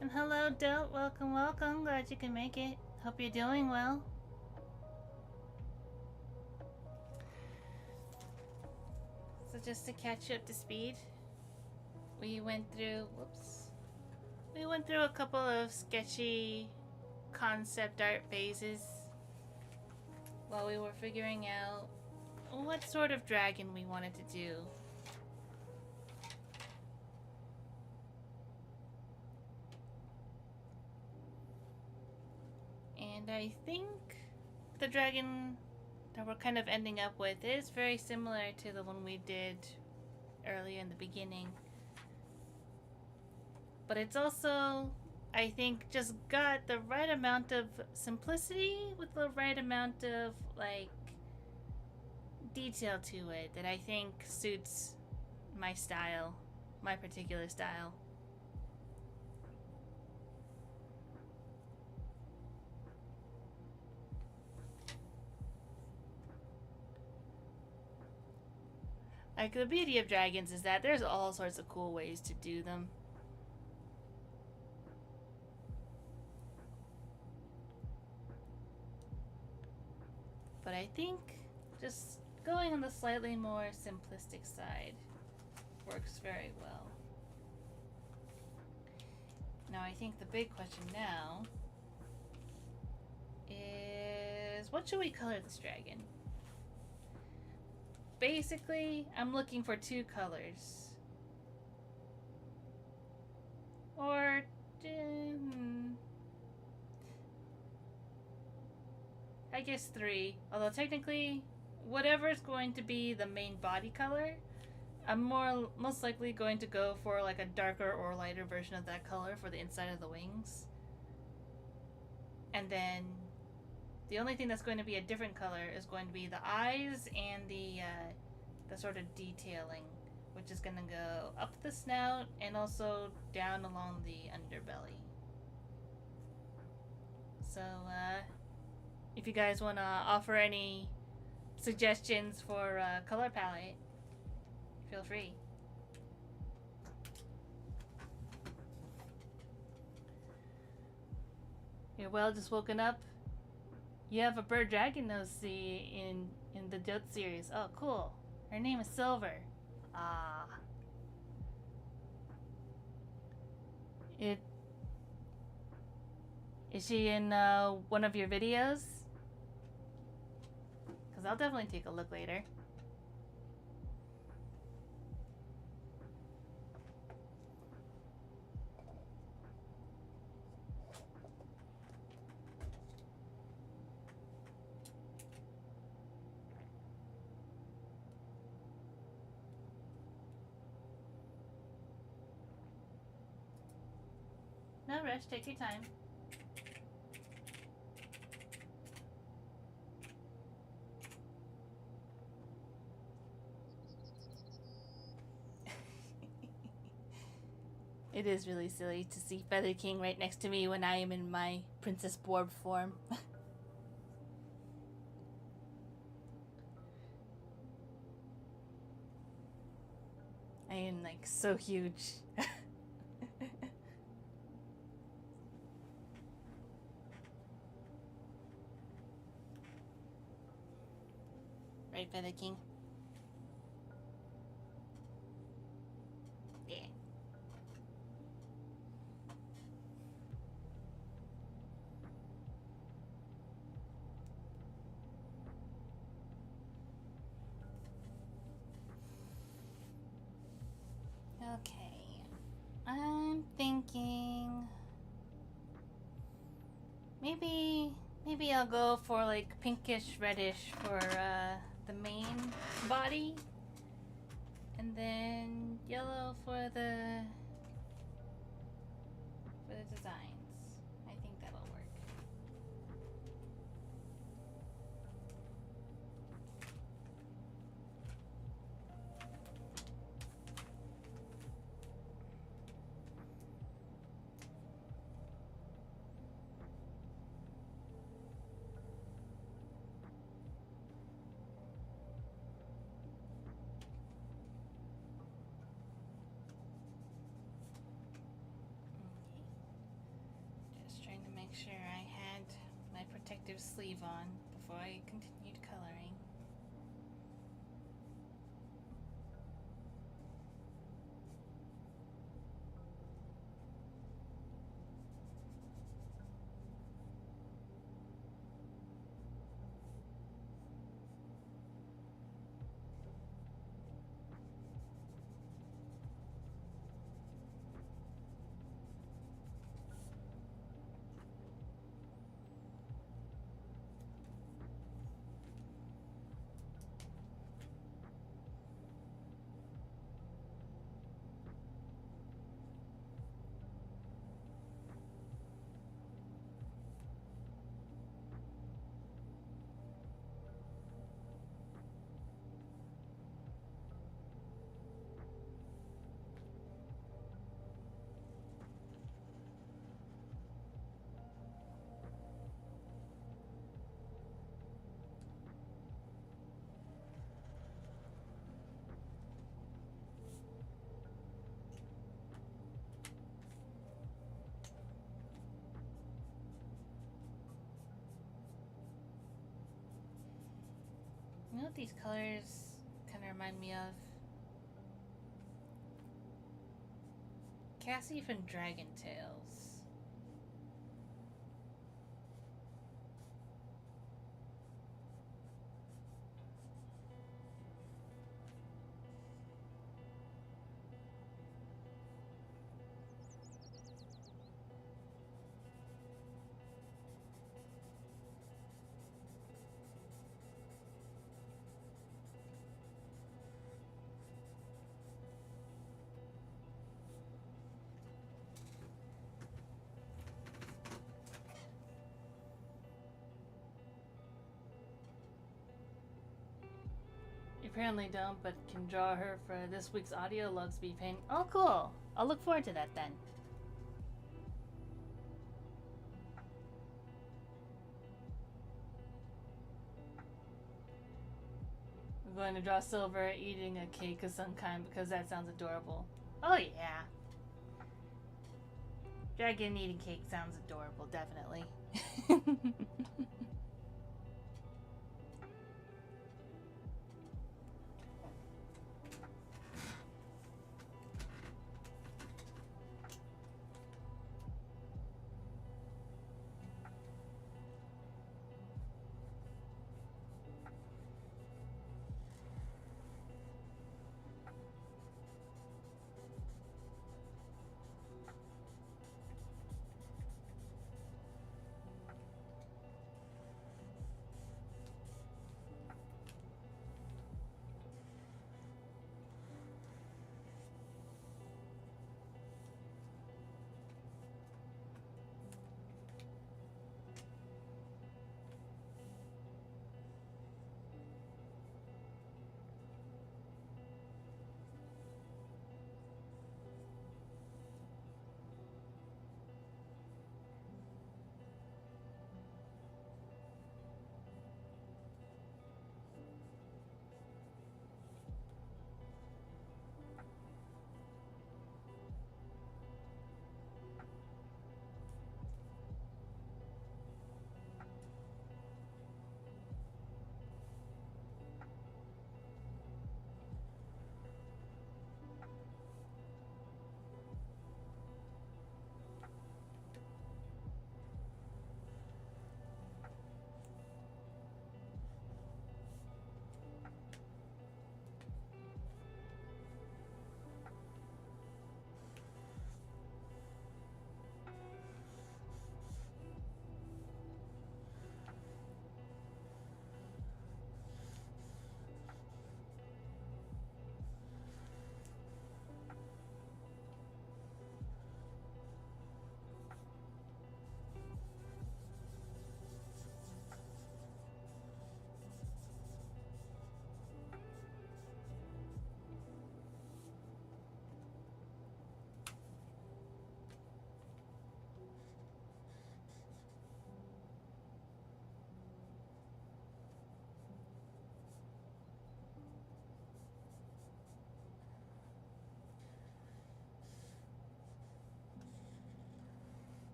Speaker 1: And hello, Dope. Welcome, welcome. Glad you can make it. Hope you're doing well. So just to catch you up to speed, we went through a couple of sketchy concept art phases while we were figuring out what sort of dragon we wanted to do. And I think the dragon that we're kind of ending up with is very similar to the one we did earlier in the beginning. But it's also, I think, just got the right amount of simplicity with the right amount of, like, detail to it that I think suits my style, my particular style. Like, the beauty of dragons is that there's all sorts of cool ways to do them. But I think just going on the slightly more simplistic side works very well. Now I think the big question now is, what should we color this dragon? Basically, I'm looking for 2 colors. Or I guess 3. Although technically, whatever is going to be the main body color, I'm most likely going to go for like a darker or lighter version of that color for the inside of the wings. And then the only thing that's going to be a different color is going to be the eyes and the sort of detailing, which is going to go up the snout and also down along the underbelly. So, if you guys want to offer any suggestions for color palette, feel free. You're well just woken up. You have a bird dragon nosy in the Jot series. Oh, cool. Her name is Silver. Ah. Is she in one of your videos? Because I'll definitely take a look later. No rush, take your time. It is really silly to see Feather King right next to me when I am in my Princess Borb form. I am like so huge. Right, Feather King? Yeah. Okay. I'm thinking maybe I'll go for like pinkish reddish for the main body, and then yellow for the designs. I think that'll work. protective sleeve on before I continued coloring. You know what these colors kind of remind me of? Cassie from Dragon Tales. You apparently don't, but can draw her for this week's audio loves be paint. Oh, cool. I'll look forward to that then. I'm going to draw Silver eating a cake of some kind because that sounds adorable. Oh yeah. Dragon eating cake sounds adorable, definitely.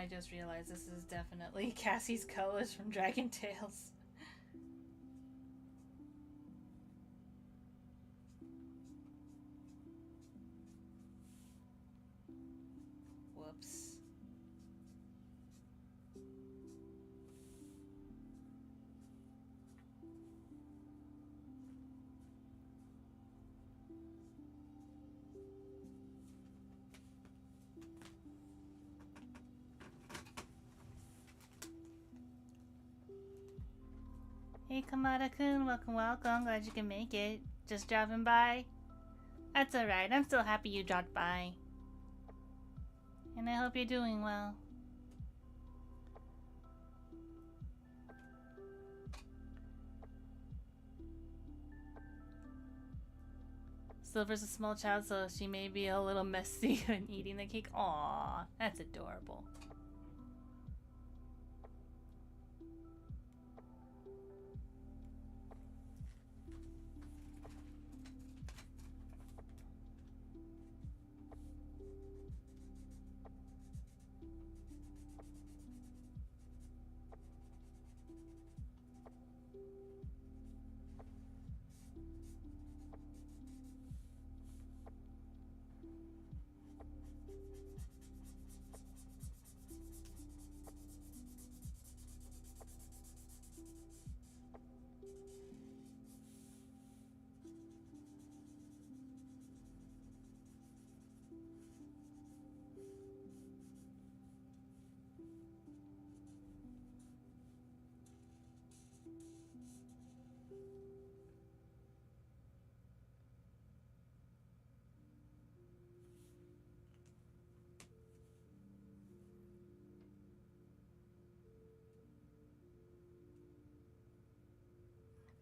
Speaker 1: I just realized this is definitely Cassie's colors from Dragon Tales. Whoops. Hey Kamada-kun, welcome. Glad you can make it. Just driving by? That's alright, I'm still happy you dropped by. And I hope you're doing well. Silver's a small child, so she may be a little messy when eating the cake. Aww, that's adorable.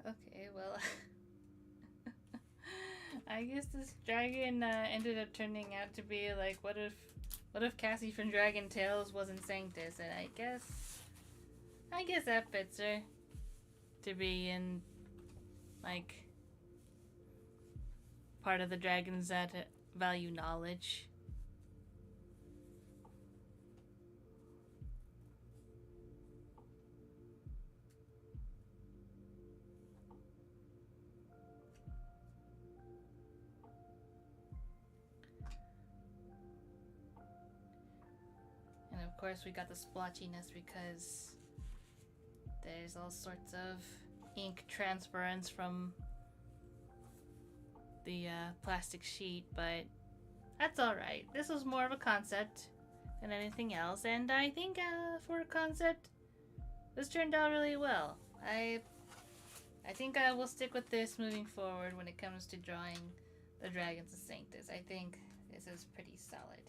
Speaker 1: Okay, well, I guess this dragon ended up turning out to be like, what if Cassie from Dragon Tales wasn't Sanctus? And I guess that fits her to be in like part of the dragons that value knowledge. Of course, we got the splotchiness because there's all sorts of ink transference from the plastic sheet, but that's alright. This was more of a concept than anything else, and I think for a concept, this turned out really well. I think I will stick with this moving forward when it comes to drawing the Dragons of Sanctus. I think this is pretty solid.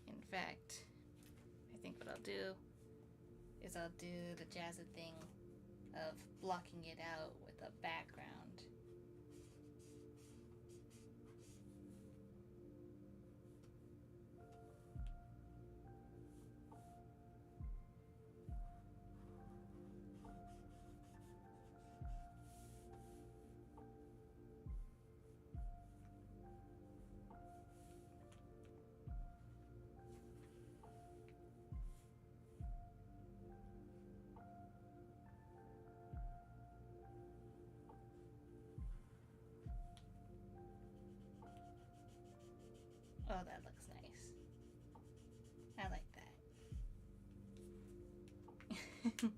Speaker 1: In fact, I think what I'll do is I'll do the jazzy thing of blocking it out with a background. Oh, that looks nice. I like that.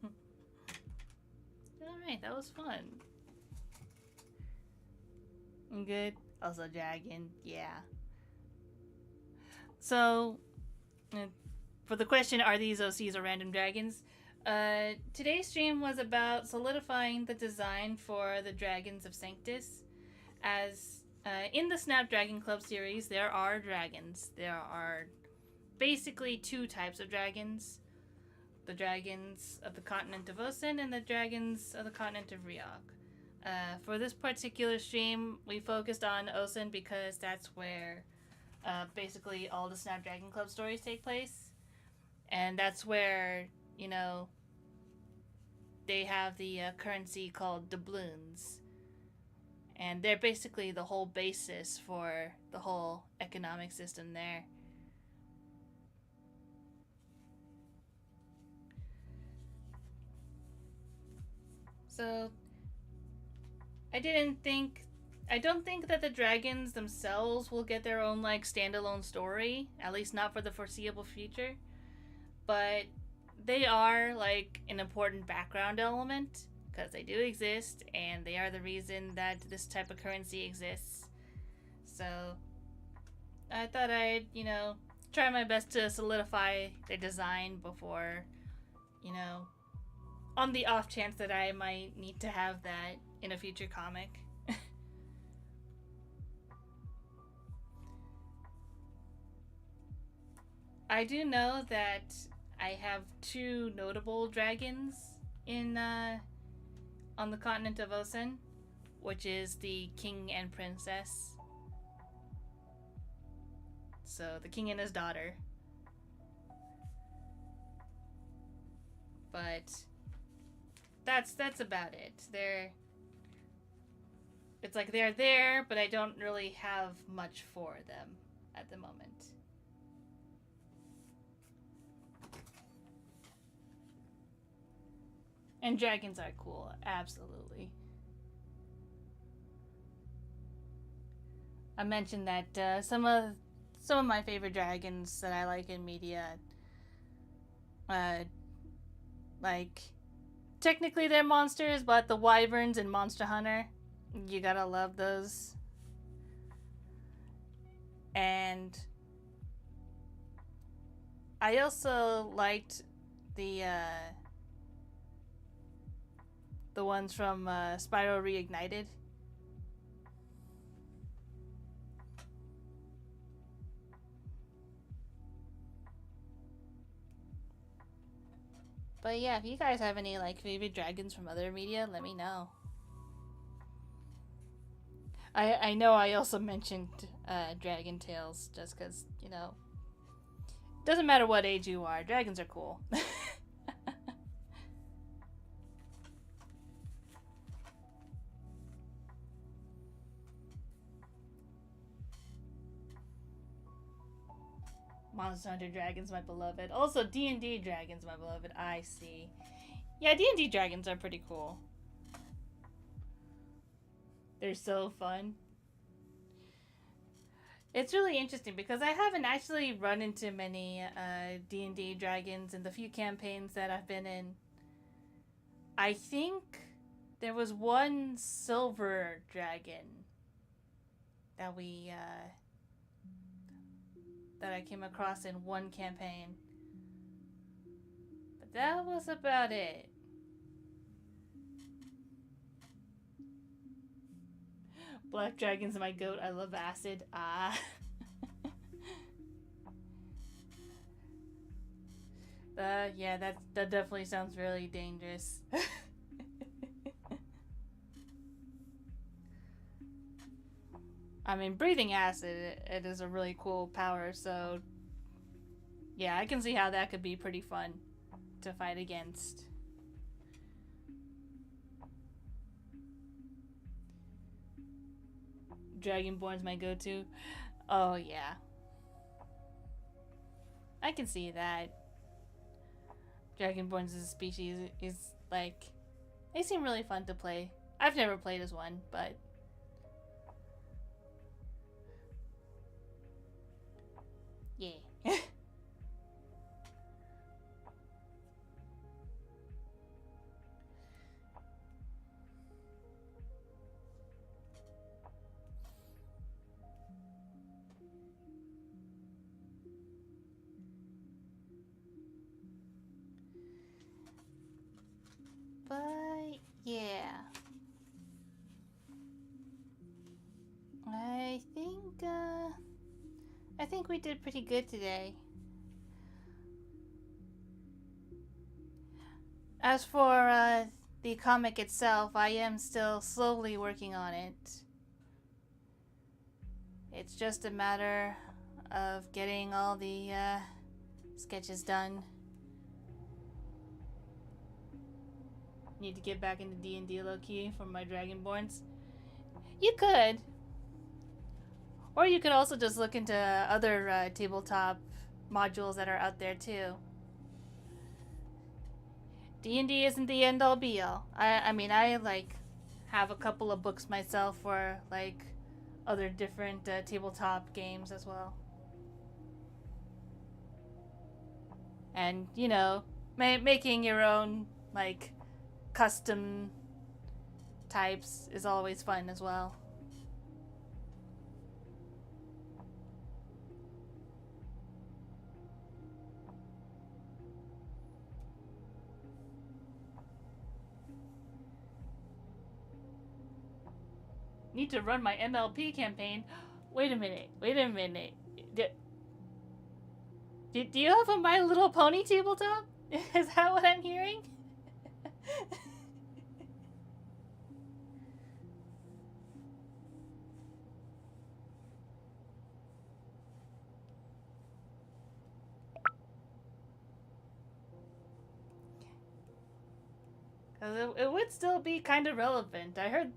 Speaker 1: Alright, that was fun. Good. Also dragon, yeah. So, for the question, are these OCs or random dragons? Today's stream was about solidifying the design for the Dragons of Sanctus. As in the Snapdragon Club series, there are dragons. There are basically two types of dragons. The dragons of the continent of Osen and the dragons of the continent of Ryok. For this particular stream, we focused on Osen because that's where basically all the Snapdragon Club stories take place. And that's where, you know, they have the currency called doubloons. And they're basically the whole basis for the whole economic system there. So, I don't think that the dragons themselves will get their own, like, standalone story, at least not for the foreseeable future. But they are, like, an important background element, because they do exist, and they are the reason that this type of currency exists. So, I thought I'd, try my best to solidify their design before, on the off chance that I might need to have that in a future comic. I do know that I have two notable dragons in on the continent of Osen, which is the king and princess. So the king and his daughter. But that's about it. It's like they're there, but I don't really have much for them at the moment. And dragons are cool, absolutely. I mentioned that some of my favorite dragons that I like in media, like, technically they're monsters, but the wyverns in Monster Hunter, you gotta love those. And I also liked the ones from Spyro Reignited. But yeah, if you guys have any, like, favorite dragons from other media, let me know. I know I also mentioned Dragon Tales just because, doesn't matter what age you are, dragons are cool. Monster Hunter Dragons, my beloved. Also, D&D Dragons, my beloved. I see. Yeah, D&D Dragons are pretty cool. They're so fun. It's really interesting because I haven't actually run into many D&D Dragons in the few campaigns that I've been in. I think there was one silver dragon that that I came across in one campaign. But that was about it. Black Dragon's my goat. I love acid. Ah. Yeah, that definitely sounds really dangerous. I mean, breathing acid, it is a really cool power, so yeah, I can see how that could be pretty fun to fight against. Dragonborn's my go-to. Oh, yeah. I can see that. Dragonborns as a species is, like, they seem really fun to play. I've never played as one, but yeah. But yeah, I think we did pretty good today. As for the comic itself, I am still slowly working on it. It's just a matter of getting all the sketches done. Need to get back into D&D low-key for my Dragonborns. You could. Or you could also just look into other tabletop modules that are out there too. D&D isn't the end all be all. I mean, I like have a couple of books myself for like other different tabletop games as well. And, you know, making your own like custom types is always fun as well. Need to run my MLP campaign. Wait a minute. Do you have a My Little Pony tabletop? Is that what I'm hearing? It would still be kind of relevant. I heard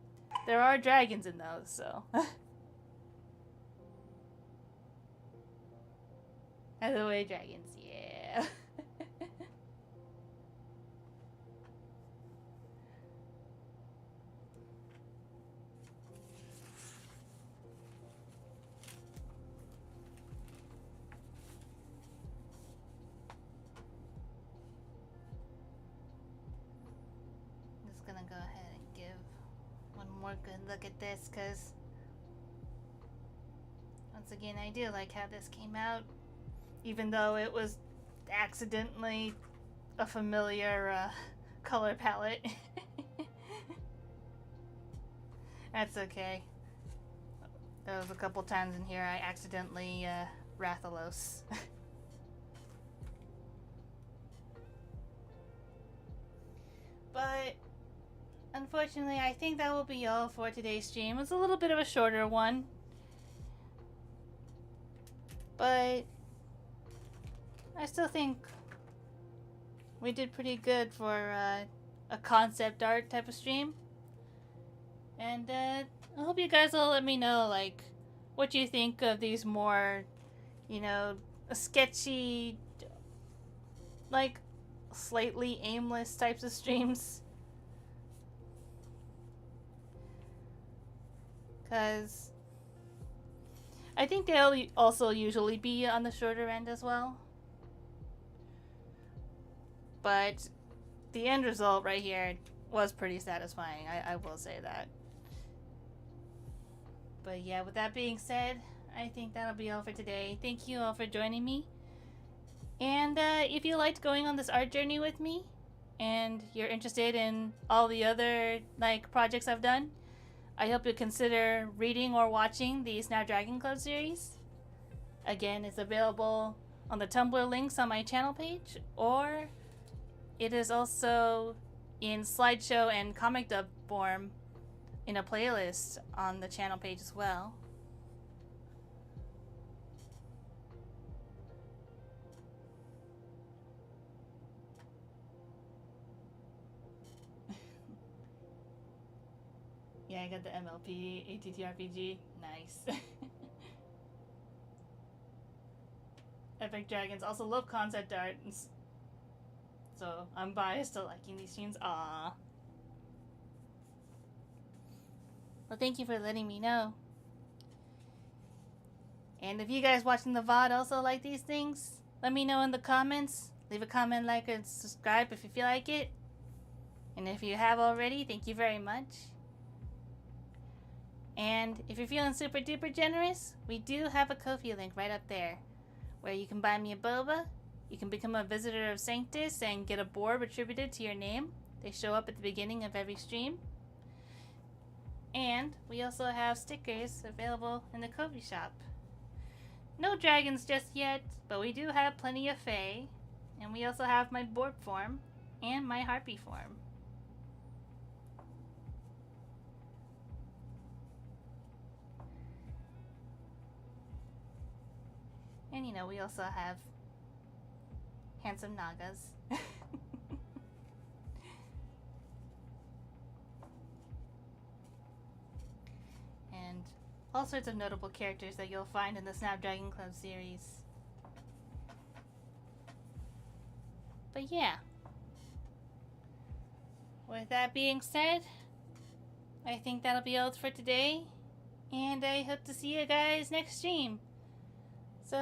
Speaker 1: there are dragons in those, so. By the way, dragons, yeah. Just gonna go ahead and give one more good look at this, because once again, I do like how this came out, even though it was accidentally a familiar color palette. That's okay. There was a couple times in here I accidentally Rathalos. But unfortunately, I think that will be all for today's stream. It was a little bit of a shorter one, but I still think we did pretty good for a concept art type of stream. And I hope you guys will let me know, like, what you think of these more, you know, sketchy, like, slightly aimless types of streams. Because I think they'll also usually be on the shorter end as well. But the end result right here was pretty satisfying, I will say that. But yeah, with that being said, I think that'll be all for today. Thank you all for joining me. And if you liked going on this art journey with me, and you're interested in all the other like projects I've done, I hope you consider reading or watching the Snapdragon Club series. Again, it's available on the Tumblr links on my channel page, or it is also in slideshow and comic dub form in a playlist on the channel page as well. Yeah, I got the MLP ATTRPG. Nice. Epic Dragons also love concept art, so I'm biased to liking these streams. Aww. Well, thank you for letting me know. And if you guys watching the VOD also like these things, let me know in the comments. Leave a comment, like, and subscribe if you feel like it. And if you have already, thank you very much. And if you're feeling super duper generous, we do have a Ko-fi link right up there, where you can buy me a boba, you can become a visitor of Sanctus and get a board attributed to your name. They show up at the beginning of every stream. And we also have stickers available in the Ko-fi shop. No dragons just yet, but we do have plenty of Fae. And we also have my board form and my Harpy form. And you know, we also have handsome Nagas. all sorts of notable characters that you'll find in the Snapdragon Club series. But yeah. With that being said, I think that'll be all for today. And I hope to see you guys next stream. So,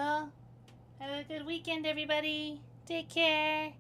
Speaker 1: have a good weekend, everybody. Take care.